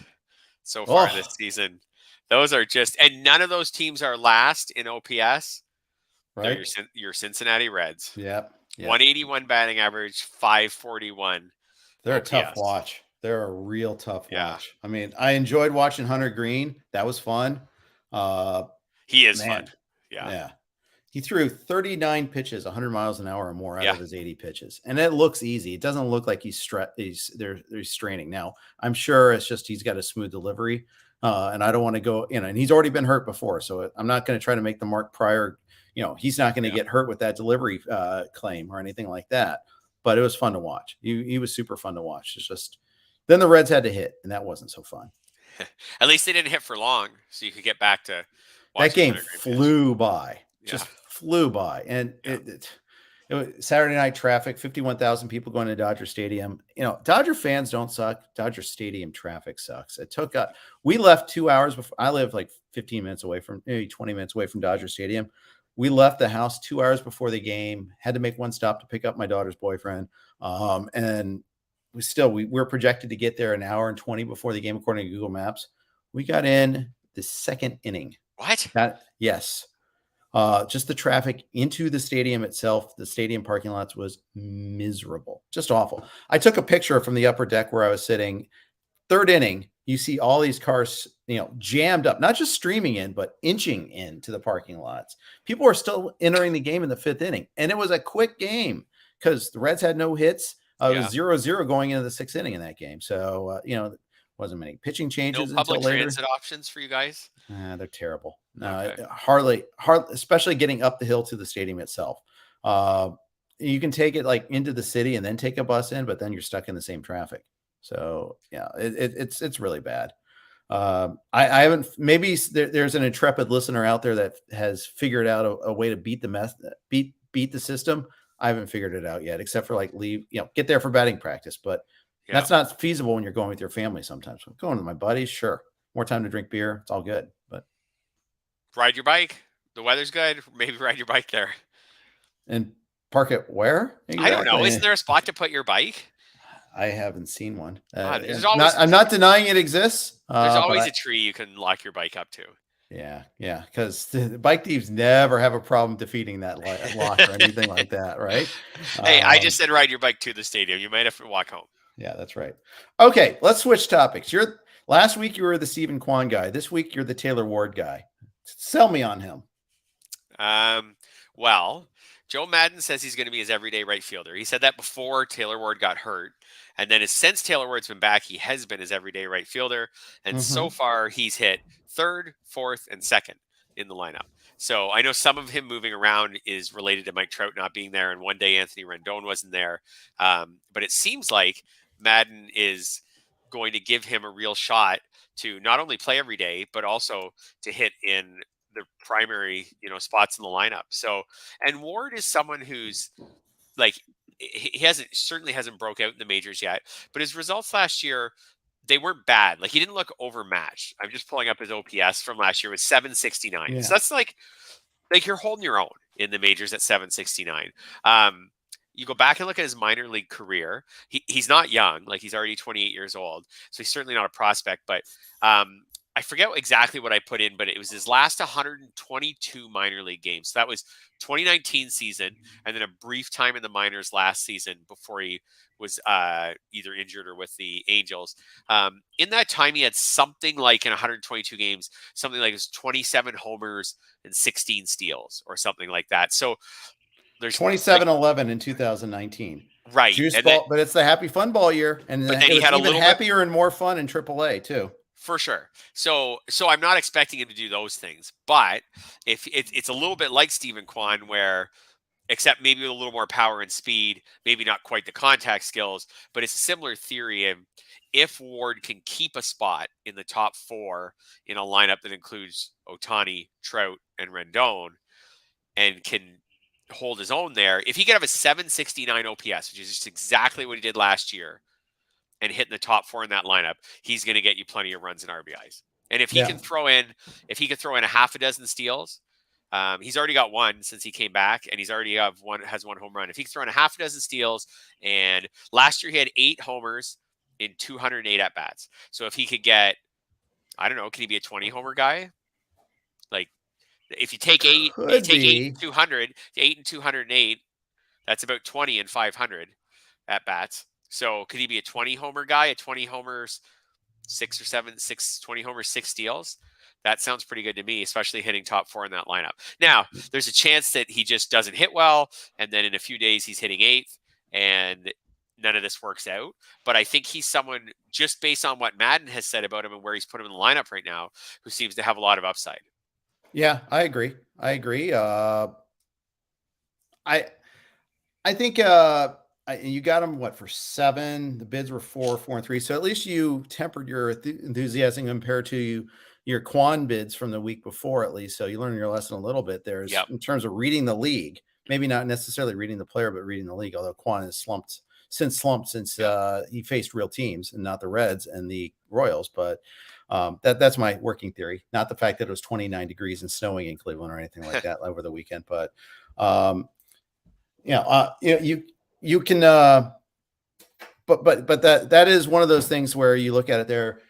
so far this season. Those are and none of those teams are last in OPS. Right. They're your Cincinnati Reds. Yep. 181 batting average, 541. They're OPS. A tough watch. They're a real tough watch. I mean, I enjoyed watching Hunter Green. That was fun. He is fun. Yeah. He threw 39 pitches, 100 miles an hour or more out of his 80 pitches. And it looks easy. It doesn't look like he's straining. Now, I'm sure it's just he's got a smooth delivery. And I don't want to go, and he's already been hurt before. So I'm not going to try to make the Mark Pryor, he's not going to get hurt with that delivery claim or anything like that. But it was fun to watch. He was super fun to watch. It's just then the Reds had to hit, and that wasn't so fun. At least they didn't hit for long, so you could get back to that game. Flew by. Just flew by. And it was Saturday night traffic, 51,000 people going to Dodger Stadium. Dodger fans don't suck. Dodger Stadium traffic sucks. It took we left 2 hours before. I live like 15 minutes away from, maybe 20 minutes away from Dodger Stadium. We left the house 2 hours before the game, had to make one stop to pick up my daughter's boyfriend. And we're projected to get there an hour and 20 before the game, according to Google Maps. We got in the second inning. What? Yes. Just the traffic into the stadium itself, the stadium parking lots was miserable, just awful. I took a picture from the upper deck where I was sitting. Third inning, you see all these cars, jammed up, not just streaming in, but inching into the parking lots. People are still entering the game in the 5th inning. And it was a quick game because the Reds had no hits. It was 0-0 going into the 6th inning in that game. So, wasn't many pitching changes. No public transit options for you guys? They're terrible. Hardly, especially getting up the hill to the stadium itself. you can take it like into the city and then take a bus in, but then you're stuck in the same traffic. So yeah, it's really bad. I haven't, maybe there's an intrepid listener out there that has figured out a way to beat the system. I haven't figured it out yet, except for like get there for batting practice, but that's not feasible when you're going with your family. Sometimes I'm going with my buddies. Sure. More time to drink beer. It's all good, but ride your bike. The weather's good. Maybe ride your bike there. And park it where? Exactly? I don't know. Isn't there a spot to put your bike? I haven't seen one. I'm not denying it exists. There's always a tree you can lock your bike up to. Yeah, because the bike thieves never have a problem defeating that lock or anything like that, right? Hey, I just said ride your bike to the stadium. You might have to walk home. Yeah, that's right. Okay, let's switch topics. Last week you were the Stephen Kwan guy. This week you're the Taylor Ward guy. Sell me on him. Well, Joe Madden says he's going to be his everyday right fielder. He said that before Taylor Ward got hurt. And then since Taylor Ward's been back, he has been his everyday right fielder. And so far, he's hit third, fourth, and second in the lineup. So I know some of him moving around is related to Mike Trout not being there. And one day Anthony Rendon wasn't there. But it seems like Madden is going to give him a real shot to not only play every day, but also to hit in the primary, spots in the lineup. So, and Ward is someone who's like, he certainly hasn't broke out in the majors yet, but his results last year, they weren't bad. Like he didn't look overmatched. I'm just pulling up his OPS from last year with 769. Yeah. So that's like you're holding your own in the majors at 769. You go back and look at his minor league career. He's not young, like he's already 28 years old. So he's certainly not a prospect, but I forget exactly what I put in, but it was his last 122 minor league games. So that was 2019 season, and then a brief time in the minors last season before he was either injured or with the Angels. In that time, he had something like in 122 games, something like his 27 homers and 16 steals or something like that. So there's 27-11 in 2019. Right. Juice ball, but it's the happy fun ball year. And but then he had a little happier and more fun in AAA too. For sure. So I'm not expecting him to do those things, but if it's a little bit like Stephen Kwan, where except maybe with a little more power and speed, maybe not quite the contact skills, but it's a similar theory of if Ward can keep a spot in the top four in a lineup that includes Ohtani, Trout, and Rendon, and can hold his own there. If he could have a 769 OPS, which is just exactly what he did last year, and hit in the top four in that lineup, he's going to get you plenty of runs and RBIs. And if he can throw in a half a dozen steals, he's already got one since he came back, and he's already has one home run. If he can throw in a half a dozen steals, and last year he had 8 homers in 208 at bats. So if he could get, I don't know, can he be a 20 homer guy? Like if you take 8, you take 8 and 200, 8 and 208, that's about 20 and 500 at bats. So could he be a 20 homer guy, a 20 homers, 20 homers, 6 steals? That sounds pretty good to me, especially hitting top four in that lineup. Now, there's a chance that he just doesn't hit well, and then in a few days he's hitting 8th, and none of this works out. But I think he's someone, just based on what Madden has said about him and where he's put him in the lineup right now, who seems to have a lot of upside. Yeah, I agree. I think you got him for 7. The bids were 4, 4, and 3. So at least you tempered your enthusiasm compared to your Kwan bids from the week before, at least. So you learned your lesson a little bit there in terms of reading the league. Maybe not necessarily reading the player, but reading the league. Although Kwan has slumped since he faced real teams and not the Reds and the Royals. But that's my working theory. Not the fact that it was 29 degrees and snowing in Cleveland or anything like that over the weekend. But you can, but that is one of those things where you look at it there.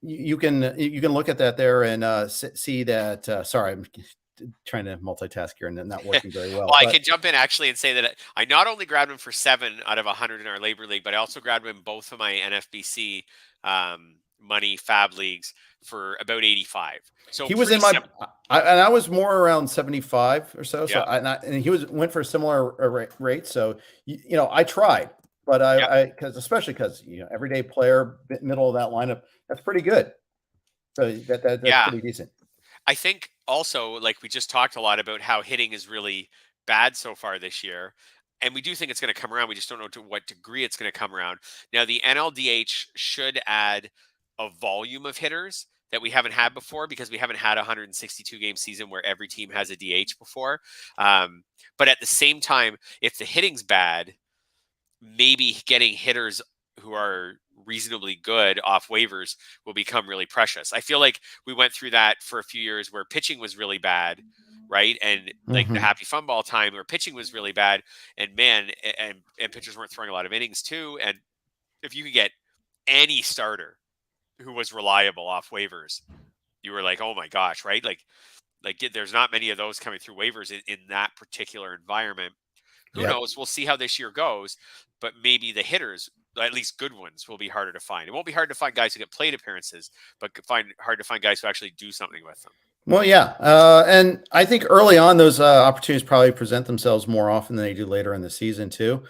You can look at that there and see that. Sorry, I'm trying to multitask here and not working very well. Well, I can jump in actually and say that I not only grabbed him for 7 out of 100 in our labor league, but I also grabbed him both of my NFBC money FAAB leagues for about 85. So he was in my, I was more around 75 or so. So and he went for a similar rate. So I tried, but especially because everyday player, middle of that lineup, that's pretty good. So that's pretty decent. I think also, like we just talked a lot about how hitting is really bad so far this year. And we do think it's going to come around. We just don't know to what degree it's going to come around. Now, the NLDH should add a volume of hitters that we haven't had before, because we haven't had a 162 game season where every team has a DH before. But at the same time, if the hitting's bad, maybe getting hitters who are reasonably good off waivers will become really precious. I feel like we went through that for a few years where pitching was really bad, right? And like the happy fun ball time where pitching was really bad, and man, and pitchers weren't throwing a lot of innings too. And if you could get any starter who was reliable off waivers, you were like, oh my gosh, right? Like there's not many of those coming through waivers in that particular environment. Who knows? We'll see how this year goes, but maybe the hitters, at least good ones, will be harder to find. It won't be hard to find guys who get plate appearances, but hard to find guys who actually do something with them. Well, yeah. And I think early on, those opportunities probably present themselves more often than they do later in the season too.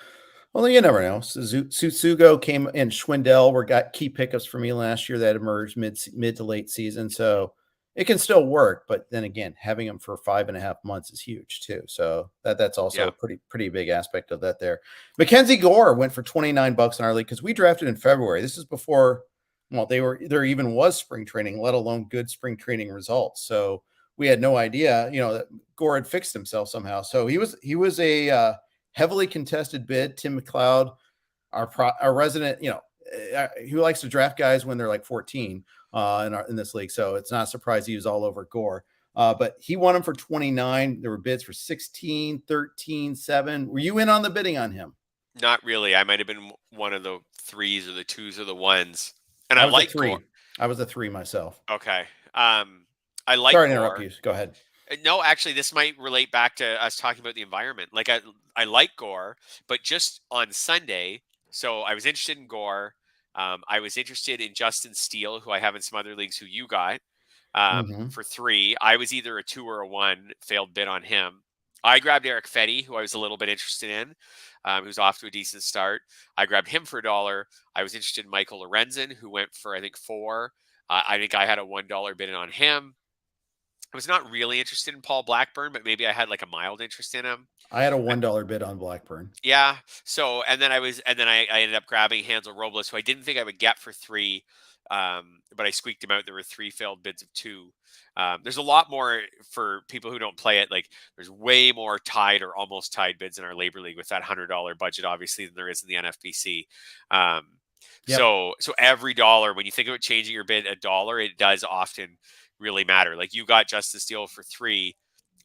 Well, you never know. Susugo came and Schwindel got key pickups for me last year that emerged mid to late season. So it can still work, but then again, having them for 5.5 months is huge too. So that's also a pretty big aspect of that there. Mackenzie Gore went for $29 in our league because we drafted in February. This is before, well, there even was spring training, let alone good spring training results. So we had no idea, that Gore had fixed himself somehow. So he was a heavily contested bid. Tim McLeod, our resident, who likes to draft guys when they're like 14 in this league. So it's not a surprise he was all over Gore. But he won him for 29. There were bids for 16, 13, 7. Were you in on the bidding on him? Not really. I might have been one of the 3s or the 2s or the 1s. And I like 3. Gore. I was a 3 myself. Okay. I like Sorry to Gore. interrupt you. Go ahead. No, actually, this might relate back to us talking about the environment. Like I like Gore, but just on Sunday, so I was interested in Gore. I was interested in Justin Steele, who I have in some other leagues, who you got for 3. I was either a 2 or a 1, failed bid on him. I grabbed Eric Fetty, who I was a little bit interested in, who's off to a decent start. I grabbed him for $1. I was interested in Michael Lorenzen, who went for, I think, 4. I think I had a $1 bid on him. I was not really interested in Paul Blackburn, but maybe I had like a mild interest in him. I had a $1 bid on Blackburn. Yeah. So, and then I ended up grabbing Hansel Robles, who I didn't think I would get for 3. But I squeaked him out. There were 3 failed bids of 2. There's a lot more for people who don't play it. Like there's way more tied or almost tied bids in our labor league with that $100 budget, obviously, than there is in the NFBC. So every dollar, when you think about changing your bid $1, it does often really matter. Like you got Justice Steele for 3.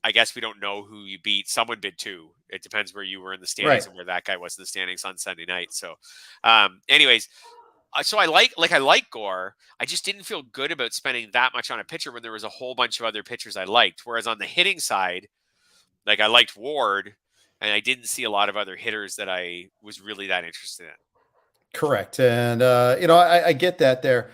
I guess we don't know who you beat. Someone bid 2. It depends where you were in the standings and where that guy was in the standings on Sunday night. So, anyways, so I like Gore. I just didn't feel good about spending that much on a pitcher when there was a whole bunch of other pitchers I liked. Whereas on the hitting side, like I liked Ward, and I didn't see a lot of other hitters that I was really that interested in. Correct. And, I get that there.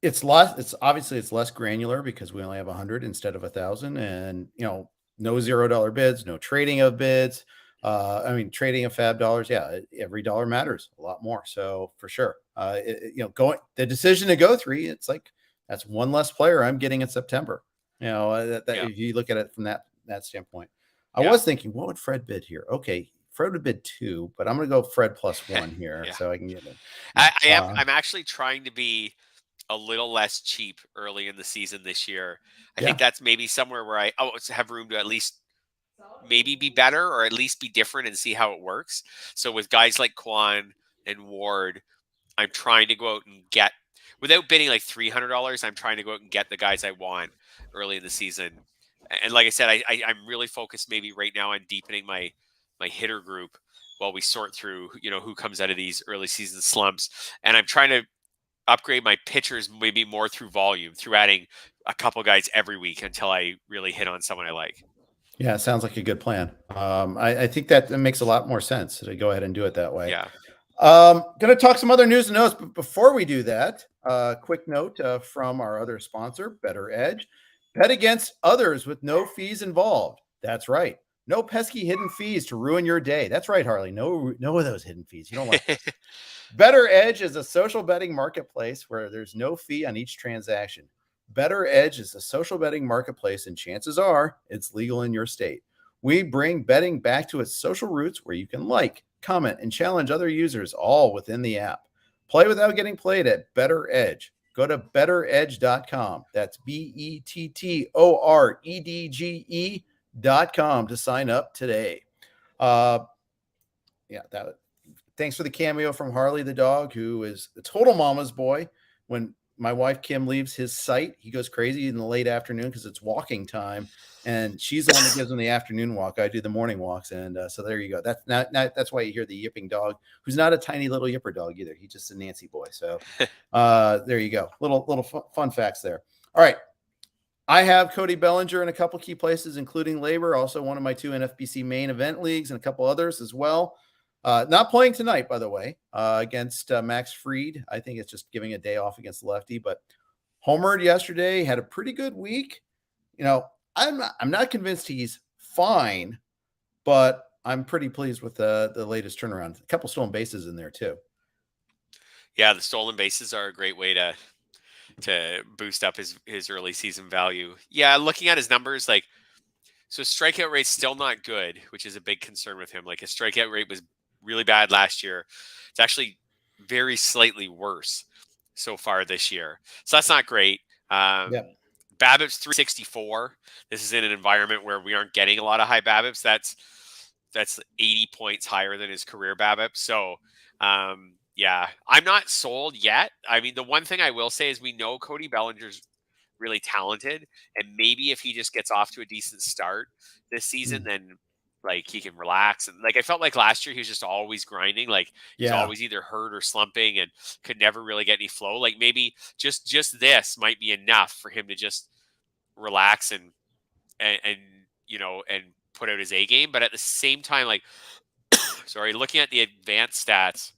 It's less granular because we only have 100 instead of 1,000, and no $0 bids, no trading of bids. Trading of FAAB dollars. Yeah, every dollar matters a lot more. So for sure, the decision to go 3, it's like that's one less player I'm getting in September. If you look at it from that standpoint, I was thinking, what would Fred bid here? Okay, Fred would bid 2, but I'm going to go Fred plus 1 here, so I can get it. I'm actually trying to be a little less cheap early in the season this year. I think that's maybe somewhere where I have room to at least maybe be better or at least be different and see how it works. So with guys like Kwan and Ward, I'm trying to go out and get, without bidding like $300, I'm trying to go out and get the guys I want early in the season. And like I said, I'm really focused maybe right now on deepening my hitter group while we sort through, who comes out of these early season slumps. And I'm trying to upgrade my pitchers maybe more through volume, through adding a couple guys every week until I really hit on someone I like. Yeah, it sounds like a good plan. I think that makes a lot more sense to go ahead and do it that way. Yeah. Going to talk some other news and notes, but before we do that, quick note from our other sponsor, Better Edge. Bet against others with no fees involved. That's right. No pesky hidden fees to ruin your day. That's right, Harley. No of those hidden fees. You don't like this. Better Edge is a social betting marketplace where there's no fee on each transaction. Better Edge is a social betting marketplace, and chances are it's legal in your state. We bring betting back to its social roots where you can like, comment, and challenge other users all within the app. Play without getting played at Better Edge. Go to betteredge.com. That's bettoredge.com to sign up today. Thanks for the cameo from Harley the dog, who is a total mama's boy. When my wife Kim leaves his site, he goes crazy in the late afternoon because it's walking time, and she's the one that gives him the afternoon walk. I do the morning walks, and so there you go. That's why you hear the yipping dog, who's not a tiny little yipper dog either. He's just a Nancy boy. So there you go. Little fun facts there. All right. I have Cody Bellinger in a couple key places, including labor, also one of my 2 NFBC main event leagues, and a couple others as well. Not playing tonight, by the way, against Max Fried. I think it's just giving a day off against the lefty, but homered yesterday, had a pretty good week. I'm not convinced he's fine, but I'm pretty pleased with the latest turnaround. A couple stolen bases in there too. Yeah, the stolen bases are a great way to boost up his early season value. Yeah, looking at his numbers, so strikeout rate's still not good, which is a big concern with him. Like his strikeout rate was really bad last year. It's actually very slightly worse so far this year. So that's not great. BABIP's 364. This is in an environment where we aren't getting a lot of high BABIPs. That's 80 points higher than his career BABIP. So, yeah, I'm not sold yet. I mean, the one thing I will say is we know Cody Bellinger's really talented, and maybe if he just gets off to a decent start this season, then he can relax. And I felt like last year he was just always grinding. He's always either hurt or slumping and could never really get any flow. Maybe just this might be enough for him to just relax and put out his A game. But at the same time, looking at the advanced stats,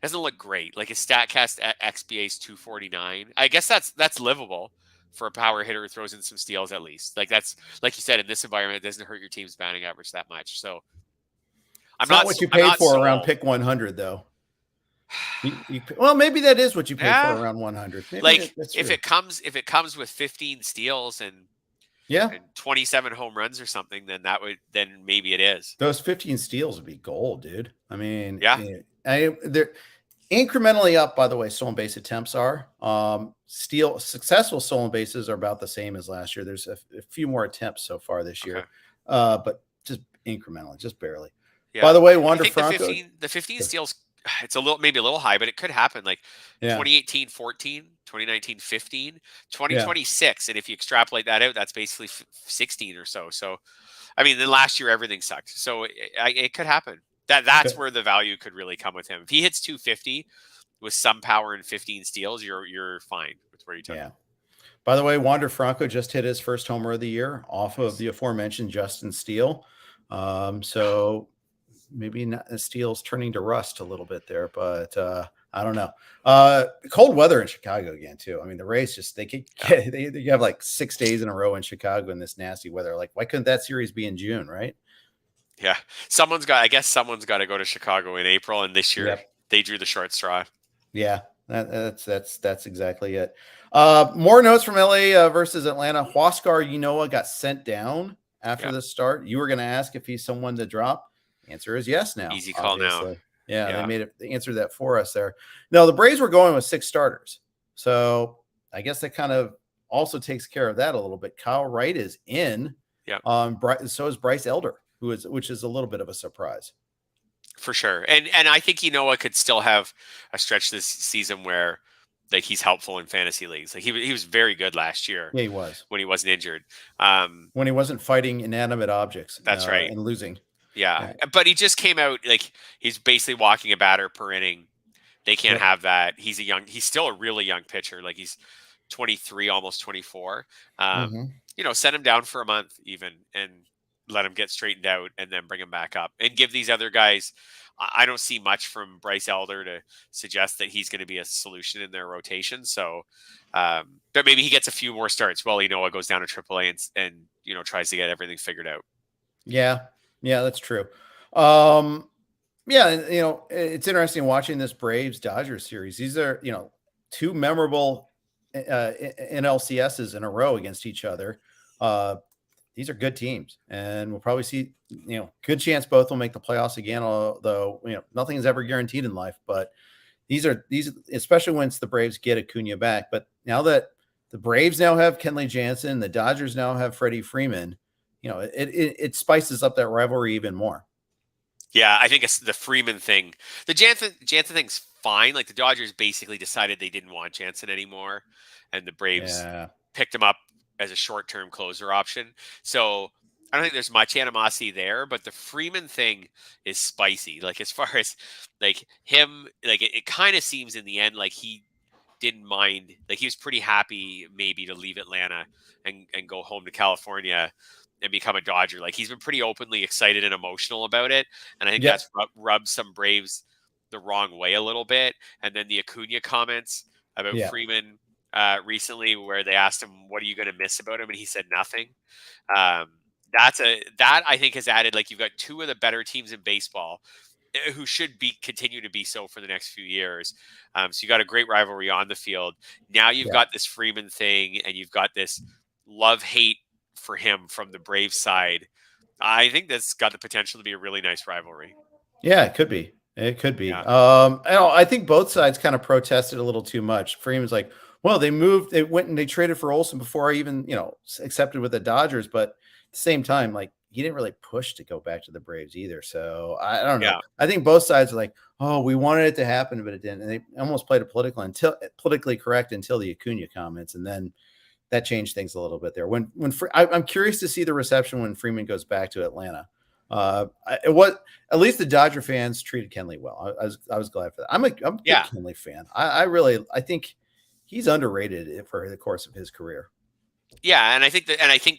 doesn't look great. His StatCast XBA is 249. I guess that's livable for a power hitter who throws in some steals at least. That's like you said, in this environment, it doesn't hurt your team's batting average that much. So I'm not what you paid for around pick 100 though. Well, maybe that is what you paid for around 100. Maybe if it comes with 15 steals and 27 home runs or something, then maybe it is. Those 15 steals would be gold, dude. I mean, they're incrementally up, by the way. Stolen base attempts are successful stolen bases are about the same as last year. There's a few more attempts so far this year, but just incrementally, just barely. Yeah. By the way, Wander Franco, the 15 steals, it's maybe a little high, but it could happen. 2018, 14, 2019, 15, 2026. And if you extrapolate that out, that's basically 16 or so. So, I mean, then last year, everything sucked. So it could happen. That's where the value could really come with him. If he hits 250 with some power and 15 steals, you're fine with where you took him. By the way, Wander Franco just hit his first homer of the year off of the aforementioned Justin Steele. So maybe not Steele's turning to rust a little bit there, but I don't know. Cold weather in Chicago again too. I mean, the Rays they have 6 days in a row in Chicago in this nasty weather. Why couldn't that series be in June, right? Yeah, someone's got to go to Chicago in April, and this year they drew the short straw. Yeah, that's exactly it. More notes from LA versus Atlanta. Huascar Ynoa got sent down after the start. You were going to ask if he's someone to drop. Answer is yes now. Easy call now. Yeah, they answered that for us there. No, the Braves were going with 6 starters, so I guess that kind of also takes care of that a little bit. Kyle Wright is in. Yeah. So is Bryce Elder, which is a little bit of a surprise. For sure. And I think Ynoa could still have a stretch this season where he's helpful in fantasy leagues. He was very good last year. Yeah, he was. When he wasn't injured. When he wasn't fighting inanimate objects. That's right. And losing. Yeah. But he just came out he's basically walking a batter per inning. They can't have that. He's still a really young pitcher. He's 23, almost 24. Set him down for a month even and let him get straightened out and then bring him back up and give these other guys. I don't see much from Bryce Elder to suggest that he's going to be a solution in their rotation. So, but maybe he gets a few more starts while Ynoa goes down to AAA and tries to get everything figured out. Yeah, that's true. It's interesting watching this Braves Dodgers series. These are, 2 memorable NLCSs in a row against each other. these are good teams, and we'll probably see, good chance both will make the playoffs again, although, nothing is ever guaranteed in life, but these, especially once the Braves get Acuna back. But now that the Braves now have Kenley Jansen, the Dodgers now have Freddie Freeman, it spices up that rivalry even more. Yeah, I think it's the Freeman thing. The Jansen thing's fine. Like the Dodgers basically decided they didn't want Jansen anymore, and the Braves picked him up as a short-term closer option. So I don't think there's much animosity there, but the Freeman thing is spicy. Like as far as like him, like it kind of seems in the end like he didn't mind. Like he was pretty happy maybe to leave Atlanta and go home to California and become a Dodger. Like he's been pretty openly excited and emotional about it. And I think that's rubbed some Braves the wrong way a little bit. And then the Acuna comments about Freeman recently, where they asked him, what are you going to miss about him? And he said nothing. That I think has added, like, you've got two of the better teams in baseball who should continue to be so for the next few years. So you got a great rivalry on the field. Now you've got this Freeman thing, and you've got this love-hate for him from the Braves side. I think that's got the potential to be a really nice rivalry. Yeah, it could be. I think both sides kind of protested a little too much. Freeman's like, well, they went and they traded for Olsen before I even, accepted with the Dodgers. But at the same time, like, he didn't really push to go back to the Braves either. So I don't know. Yeah. I think both sides are like, oh, we wanted it to happen, but it didn't. And they almost played it politically correct until the Acuna comments. And then that changed things a little bit there. I'm curious to see the reception when Freeman goes back to Atlanta. At least the Dodger fans treated Kenley well. I was glad for that. I'm a big Kenley fan. I think he's underrated for the course of his career. Yeah, and I think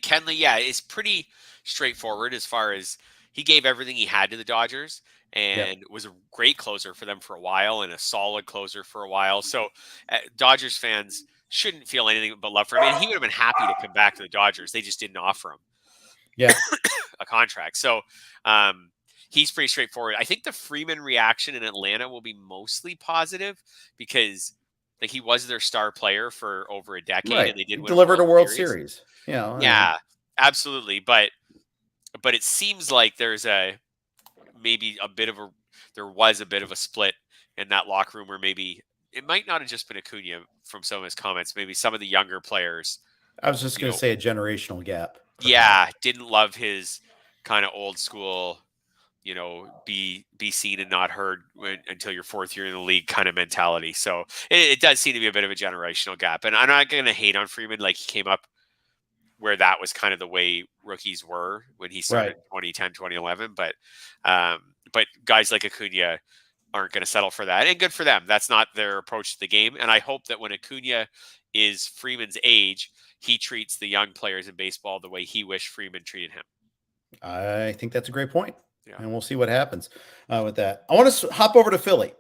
Kenley, is pretty straightforward as far as he gave everything he had to the Dodgers and was a great closer for them for a while and a solid closer for a while. So Dodgers fans shouldn't feel anything but love for him. And he would have been happy to come back to the Dodgers. They just didn't offer him a contract. So he's pretty straightforward. I think the Freeman reaction in Atlanta will be mostly positive because like he was their star player for over a decade and they did delivered a World Series. Yeah, absolutely. But it seems like there was a bit of a split in that locker room where maybe it might not have just been Acuna from some of his comments. Maybe some of the younger players. I was just going to say a generational gap. Yeah, didn't love his kind of old school, be seen and not heard until your fourth year in the league kind of mentality. So it does seem to be a bit of a generational gap. And I'm not going to hate on Freeman. Like he came up where that was kind of the way rookies were when he started in 2010, 2011. But guys like Acuna aren't going to settle for that. And good for them. That's not their approach to the game. And I hope that when Acuna is Freeman's age, he treats the young players in baseball the way he wished Freeman treated him. I think that's a great point. Yeah. And we'll see what happens with that. I want to hop over to Philly.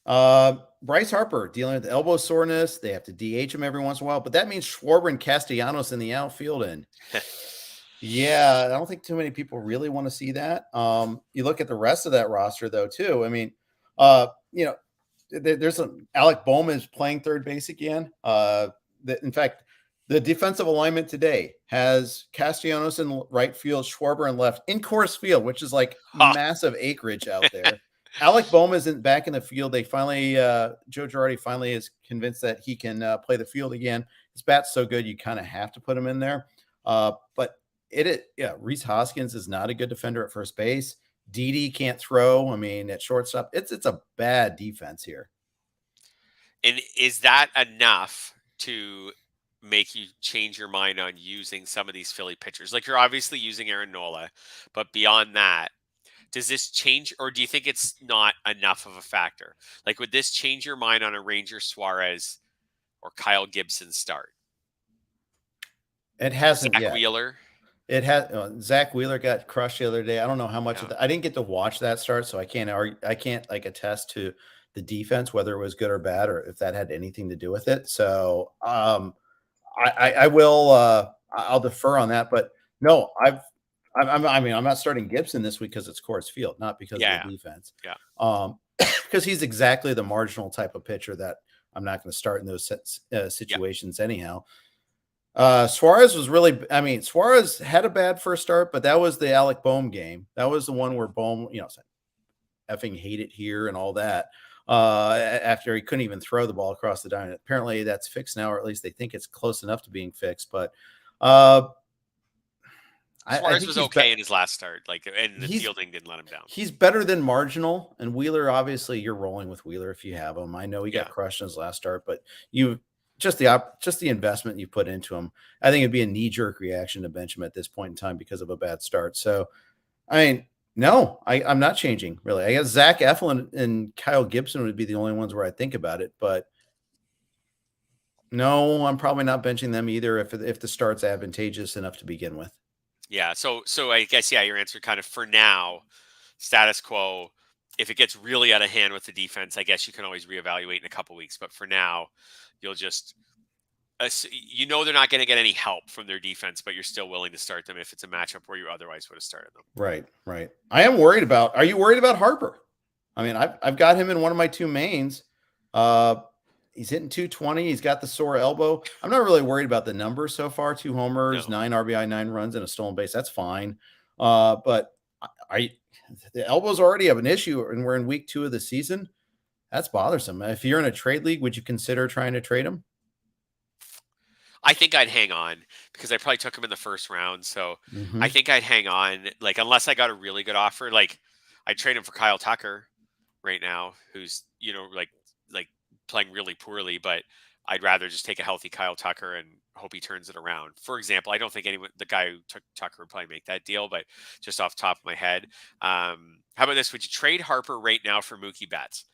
Bryce Harper dealing with elbow soreness. They have to DH him every once in a while, but that means Schwarber and Castellanos in the outfield. And I don't think too many people really want to see that. You look at the rest of that roster though, too. I mean, there's Alec Bohm is playing third base again. In fact, the defensive alignment today has Castellanos in right field, Schwarber in left, in Coors Field, which is like massive acreage out there. Alec Bohm isn't back in the field. They finally, Joe Girardi finally is convinced that he can play the field again. His bat's so good, you kind of have to put him in there. But Rhys Hoskins is not a good defender at first base. Didi can't throw. I mean, at shortstop, it's a bad defense here. And is that enough to make you change your mind on using some of these Philly pitchers? Like, you're obviously using Aaron Nola, but beyond that, does this change, or do you think it's not enough of a factor? Like, would this change your mind on a Ranger Suarez or Kyle Gibson start? It hasn't Zach yet. Wheeler? It has. Zach Wheeler got crushed the other day. I don't know how much of that. I didn't get to watch that start, so I can't like attest to the defense, whether it was good or bad, or if that had anything to do with it. So I will. I'll defer on that. But no, I'm not starting Gibson this week because it's Coors Field, not because of the defense. Yeah. Because he's exactly the marginal type of pitcher that I'm not going to start in those situations anyhow. Suarez was really, I mean, Suarez had a bad first start, but that was the Alec Boehm game. That was the one where Boehm, said, effing hate it here and all that. After he couldn't even throw the ball across the diamond. Apparently that's fixed now, or at least they think it's close enough to being fixed. But I Suarez think was he's okay in his last start, and the he's fielding didn't let him down. he's better than marginal. And Wheeler, obviously, you're rolling with Wheeler if you have him. I know he got crushed in his last start, but you just the investment you put into him. I think it'd be a knee jerk reaction to bench him at this point in time because of a bad start. So, I mean, no, I'm not changing really. I guess Zach Eflin and Kyle Gibson would be the only ones where I think about it, but no, I'm probably not benching them either if the start's advantageous enough to begin with. Yeah. So I guess, your answer kind of for now, status quo. If it gets really out of hand with the defense, I guess you can always reevaluate in a couple weeks. But for now, you'll just, they're not going to get any help from their defense, but you're still willing to start them if it's a matchup where you otherwise would have started them. Right. I am worried about. Are you worried about Harper? I mean, I've got him in one of my two mains. He's hitting 220. He's got the sore elbow. I'm not really worried about the numbers so far. 2 homers, 9 RBI, 9 runs, and a stolen base. That's fine. But the elbows already have an issue, and we're in week 2 of the season. That's bothersome. If you're in a trade league, would you consider trying to trade him? I think I'd hang on because I probably took him in the first round. So I think I'd hang on, unless I got a really good offer. I'd trade him for Kyle Tucker right now, who's, playing really poorly, but I'd rather just take a healthy Kyle Tucker and hope he turns it around. For example, I don't think the guy who took Tucker would probably make that deal, but just off the top of my head, how about this? Would you trade Harper right now for Mookie Betts,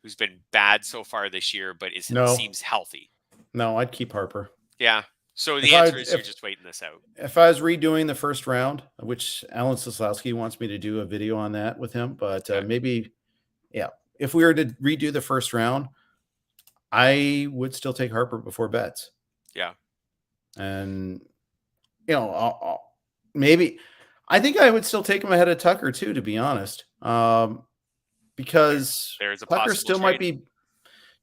who's been bad so far this year, but seems healthy? No, I'd keep Harper. Yeah. So the answer is you're just waiting this out. If I was redoing the first round, which Alan Soslowski wants me to do a video on that with him, but maybe, if we were to redo the first round, I would still take Harper before Betts. Yeah. And, maybe I think I would still take him ahead of Tucker too, to be honest. Because there's a Tucker still trade.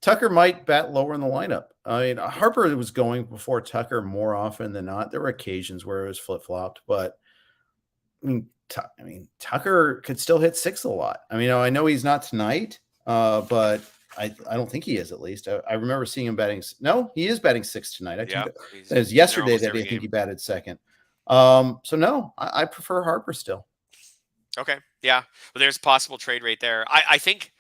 Tucker might bat lower in the lineup. I mean, Harper was going before Tucker more often than not. There were occasions where it was flip-flopped, but Tucker could still hit 6 a lot. I mean, I know he's not tonight, but I don't think he is, at least. I remember seeing him batting. No, he is batting 6 tonight. I think it was yesterday that I think he batted second. So no, I prefer Harper still. Okay. Yeah. Well, there's a possible trade right there. I think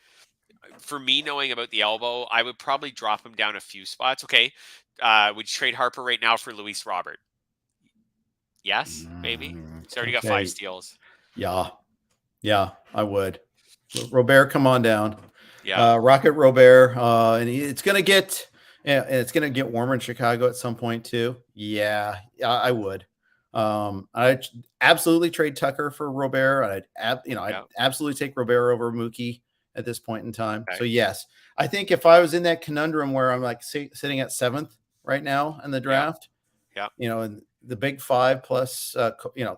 for me, knowing about the elbow, I would probably drop him down a few spots. Okay. Would you trade Harper right now for Luis Robert? Yes, maybe. He's already got 5 steals. Yeah, I would. Robert, come on down. Yeah, Rocket Robert, and it's gonna get warmer in Chicago at some point too. Yeah, I would. I'd absolutely trade Tucker for Robert. I'd absolutely take Robert over Mookie at this point in time. Okay. So yes, I think if I was in that conundrum where I'm sitting at 7th right now in the draft, and the big 5 plus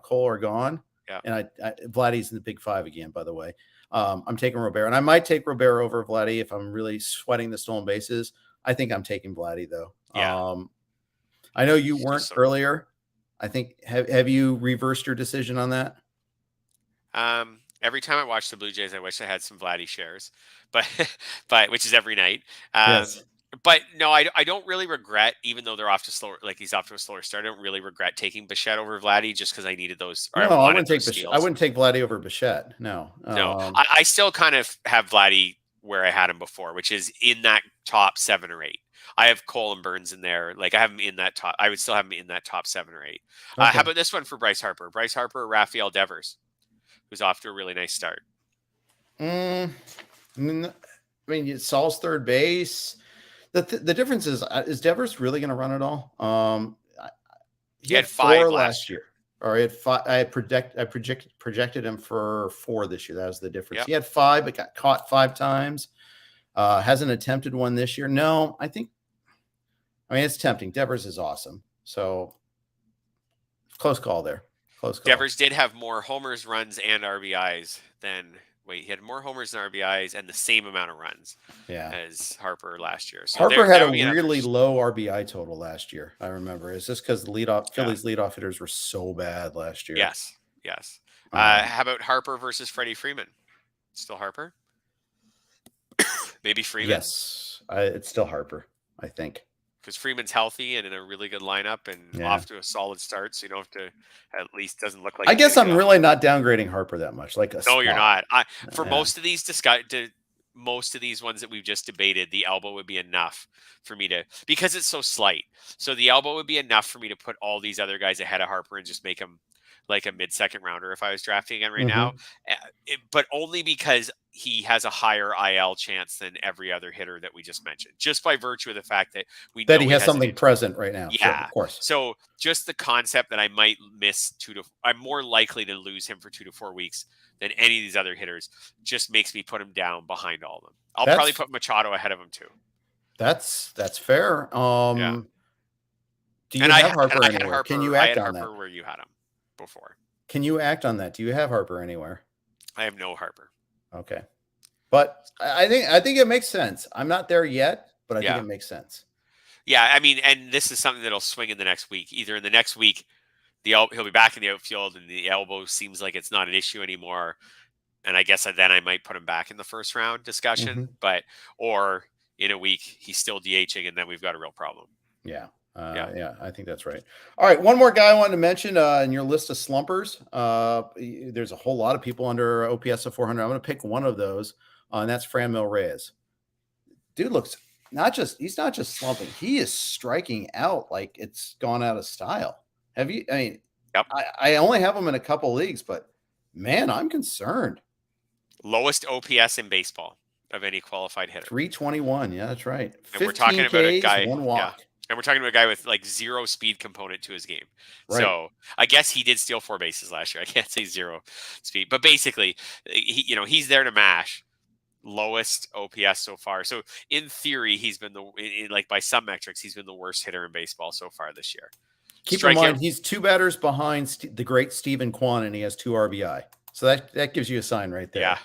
Cole are gone, and Vladdy's in the big 5 again, by the way. I'm taking Robert, and I might take Robert over Vladdy if I'm really sweating the stolen bases. I think I'm taking Vladdy though. Yeah. I know you weren't earlier. I think have you reversed your decision on that? Every time I watch the Blue Jays, I wish I had some Vladdy shares, but which is every night. Yes. But no, I don't really regret, even though they're off to slower, he's off to a slower start. I don't really regret taking Bichette over Vladdy just because I needed those. No, I wouldn't take Bichette. I wouldn't take Vladdy over Bichette. No. I still kind of have Vladdy where I had him before, which is in that top 7 or 8. I have Cole and Burns in there. I have him in that top. I would still have him in that top 7 or 8. Okay. How about this one for Bryce Harper? Bryce Harper or Rafael Devers, who's off to a really nice start. I mean, Saul's third base. The difference is Devers really going to run it all? He had 5 last year. Or he had 5. I projected him for 4 this year. That was the difference. Yep. He had 5, but got caught 5 times. Hasn't attempted one this year. No, I mean, it's tempting. Devers is awesome. So close call there. Close call. Devers did have more homers, runs, and RBIs than he had more homers than RBIs and the same amount of runs Yeah. as Harper last year. So Harper had that a would be another really low RBI total last year. I remember. It's just because the Phillies leadoff hitters were so bad last year. Yes. How about Harper versus Freddie Freeman? Still Harper? Maybe Freeman? Yes. It's still Harper, I think. Because Freeman's healthy and in a really good lineup and off to a solid start, so you don't have to, at least doesn't look like. I guess I'm really not downgrading Harper that much. No, you're not. Most of these most of these ones that we've just debated, the elbow would be enough for me to, because it's so slight. So the elbow would be enough for me to put all these other guys ahead of Harper and just make him like a mid-second rounder if I was drafting again right now. But only because he has a higher IL chance than every other hitter that we just mentioned, just by virtue of the fact that know he has something present right now. Yeah, sure, of course. So just the concept that I might miss I'm more likely to lose him for 2 to 4 weeks than any of these other hitters just makes me put him down behind all of them. I'll probably put Machado ahead of him too. That's fair. Yeah. Do you have Harper anywhere? Can you act on that? Where you had him before. Can you act on that? Do you have Harper anywhere? I have no Harper. Okay. But I think it makes sense. I'm not there yet, but I think it makes sense. Yeah, I mean, and this is something that'll swing in the next week. Either in the next week, he'll be back in the outfield and the elbow seems like it's not an issue anymore. And I guess then I might put him back in the first round discussion, or in a week he's still DHing and then we've got a real problem. Yeah. I think that's right. All right. One more guy I wanted to mention in your list of slumpers. There's a whole lot of people under OPS of 400. I'm going to pick one of those, and that's Franmil Reyes. Dude he's not just slumping. He is striking out like it's gone out of style. Have you, I only have him in a couple leagues, but man, I'm concerned. Lowest OPS in baseball of any qualified hitter. 321. Yeah, that's right. And we're talking about a guy, one walk. And we're talking about a guy with like zero speed component to his game. Right. So I guess he did steal 4 bases last year. I can't say zero speed, but basically he's there to mash. Lowest OPS so far. So in theory, he's been by some metrics, he's been the worst hitter in baseball so far this year. Keep in mind, he's 2 batters behind the great Stephen Kwan, and he has 2 RBI. So that gives you a sign right there.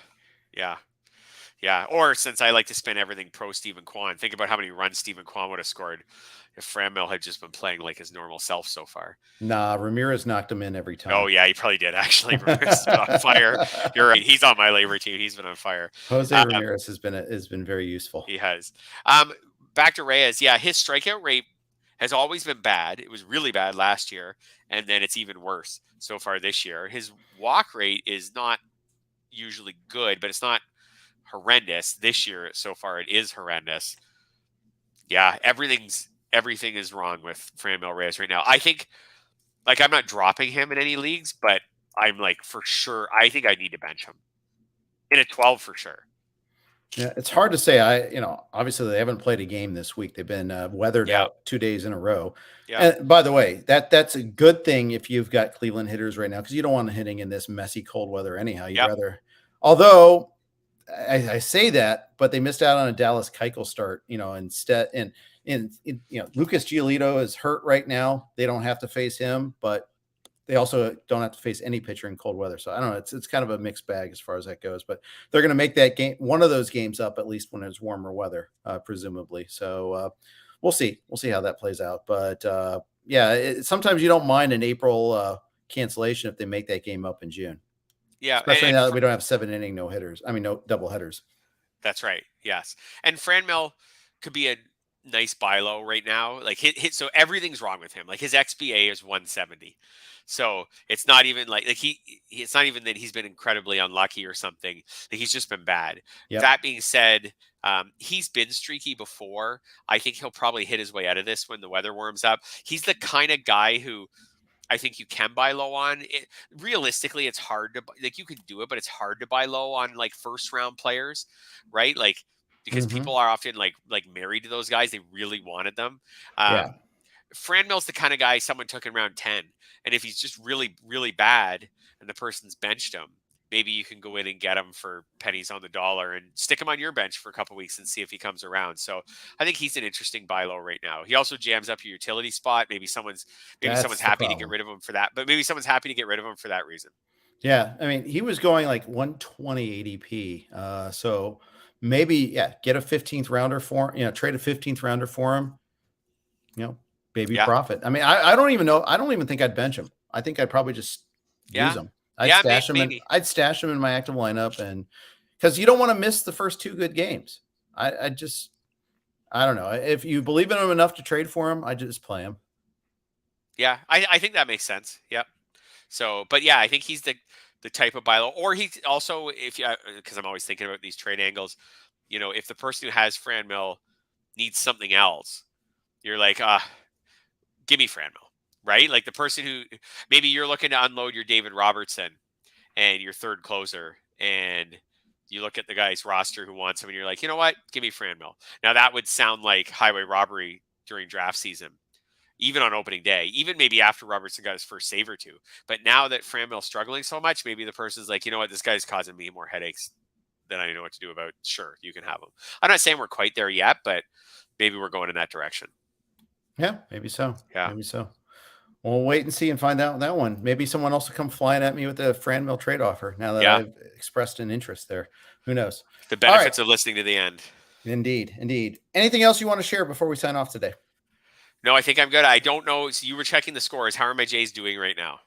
Yeah. Or since I like to spin everything pro Stephen Kwan, think about how many runs Stephen Kwan would have scored if Franmil had just been playing like his normal self so far. Nah, Ramirez knocked him in every time. Oh, yeah, he probably did, actually. Ramirez has been on fire. You're right. He's on my labor team. He's been on fire. Jose Ramirez has been very useful. He has. Back to Reyes. Yeah, his strikeout rate has always been bad. It was really bad last year, and then it's even worse so far this year. His walk rate is not usually good, but it's not horrendous. This year, so far, it is horrendous. Yeah, everything is wrong with Franmil Reyes right now. I think, I'm not dropping him in any leagues, but I'm for sure, I think I need to bench him in a 12 for sure. Yeah, it's hard to say. Obviously they haven't played a game this week. They've been weathered out 2 days in a row. Yeah. And by the way, that's a good thing if you've got Cleveland hitters right now, because you don't want them hitting in this messy cold weather anyhow. You'd rather, although I say that, but they missed out on a Dallas Keuchel start, instead. And Lucas Giolito is hurt right now. They don't have to face him, but they also don't have to face any pitcher in cold weather. So I don't know. It's kind of a mixed bag as far as that goes, but they're going to make that game, one of those games up at least when it's warmer weather, presumably. So we'll see. We'll see how that plays out. But sometimes you don't mind an April cancellation if they make that game up in June. Yeah. Especially now that we don't have 7-inning no double headers. That's right. Yes. And Franmil could be a nice buy low right now. So everything's wrong with him. His XBA is 170. So it's not even it's not even that he's been incredibly unlucky or something. He's just been bad. Yep. That being said, he's been streaky before. I think he'll probably hit his way out of this when the weather warms up. He's the kind of guy who I think you can buy low on. Realistically, it's hard to you can do it, but it's hard to buy low on first round players, right? Because people are often married to those guys. They really wanted them. Franmil's the kind of guy someone took in round 10. And if he's just really, really bad and the person's benched him, maybe you can go in and get him for pennies on the dollar and stick him on your bench for a couple of weeks and see if he comes around. So I think he's an interesting buy low right now. He also jams up your utility spot. Maybe someone's happy to get rid of him for that, but maybe someone's happy to get rid of him for that reason. Yeah. I mean, he was going like 120 ADP. So maybe, get a 15th rounder for, trade a 15th rounder for him, baby Yeah. profit. I mean, I don't even know. I don't even think I'd bench him. I think I'd probably just use Yeah. him. I'd Yeah. stash him Maybe. I'd stash him in my active lineup, and because you don't want to miss the first 2 good games. I don't know. If you believe in him enough to trade for him, I just play him. Yeah. I think that makes sense. Yep. So, but yeah, I think he's the type of buy low, or he also, if you, because I'm always thinking about these trade angles, if the person who has Franmil needs something else, you're like, give me Franmil, right? Like the person who maybe you're looking to unload your David Robertson and your third closer, and you look at the guy's roster who wants him, and you're like, you know what? Give me Franmil. Now that would sound like highway robbery during draft season, even on opening day, even maybe after Robertson got his first save or two. But now that Franmil's struggling so much, maybe the person's like, you know what? This guy's causing me more headaches than I know what to do about. Sure, you can have him. I'm not saying we're quite there yet, but maybe we're going in that direction. Yeah, maybe so. Yeah. Maybe so. We'll wait and see and find out that one. Maybe someone else will come flying at me with a Franmil trade offer now that I've expressed an interest there. Who knows? The benefits of listening to the end. Indeed. Indeed. Anything else you want to share before we sign off today? No, I think I'm good. I don't know. So you were checking the scores. How are my Jays doing right now?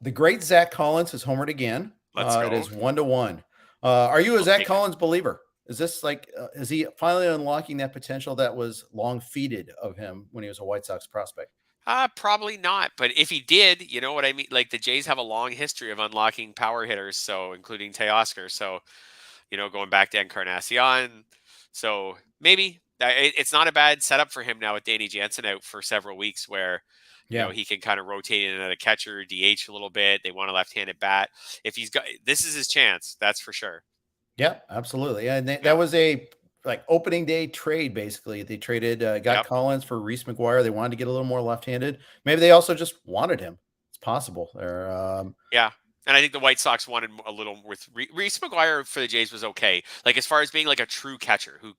The great Zach Collins has homered again. Let's go. It is 1-1. Are you a Zach Collins believer? Is this like, is he finally unlocking that potential that was long feeded of him when he was a White Sox prospect? Probably not. But if he did, you know what I mean? Like the Jays have a long history of unlocking power hitters, so including Teoscar. So, going back to Encarnacion. So maybe it's not a bad setup for him now with Danny Jansen out for several weeks where, he can kind of rotate in at a catcher, DH a little bit. They want a left-handed bat. If he's got, this is his chance. That's for sure. Yeah, absolutely. And that was a opening day trade. Basically, they traded, Collins for Reese McGuire. They wanted to get a little more left-handed. Maybe they also just wanted him. It's possible. Yeah. And I think the White Sox wanted a little with Reese McGuire for the Jays was okay. Like as far as being like a true catcher who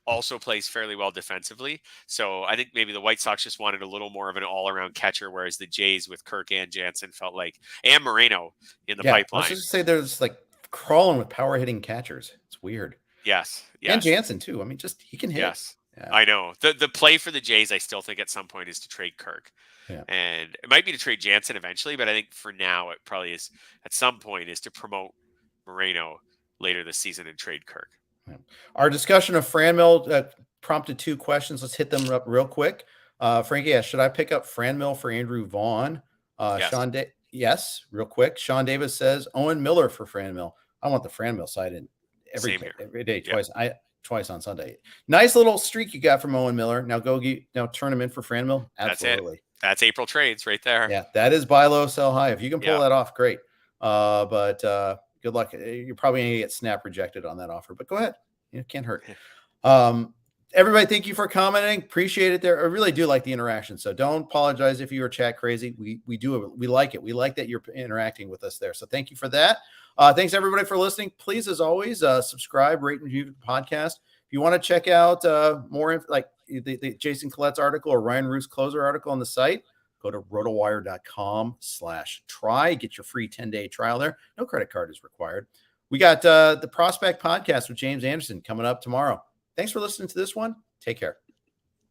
also plays fairly well defensively. So I think maybe the White Sox just wanted a little more of an all-around catcher, whereas the Jays with Kirk and Jansen felt like, and Moreno in the pipeline. Let's just say there's crawling with power hitting catchers. It's weird. Yes. And Jansen too. I mean, he can hit. Yes. Yeah. I know. The play for the Jays, I still think at some point is to trade Kirk. Yeah. And it might be to trade Jansen eventually, but I think for now it probably is at some point is to promote Moreno later this season and trade Kirk. Yeah. Our discussion of Franmil prompted 2 questions. Let's hit them up real quick. Frankie asked, should I pick up Franmil for Andrew Vaughn? Yes. Yes, real quick. Sean Davis says Owen Miller for Franmil. I want the Franmil side in every day, twice. Twice on Sunday. Nice little streak you got from Owen Miller. Now turn him in for Franmil. Absolutely. That's April trades right there. Yeah, that is buy low, sell high. If you can pull that off, great. But good luck. You're probably going to get snap rejected on that offer, but go ahead. It can't hurt. Everybody, thank you for commenting. Appreciate it there. I really do like the interaction. So don't apologize if you were chat crazy. We do. We like it. We like that you're interacting with us there. So thank you for that. Thanks everybody for listening. Please, as always, subscribe, rate, and review the podcast. If you want to check out more like the Jason Collette's article or Ryan Root's closer article on the site, go to rotowire.com/try. Get your free 10-day trial there. No credit card is required. We got the Prospect Podcast with James Anderson coming up tomorrow. Thanks for listening to this one. Take care.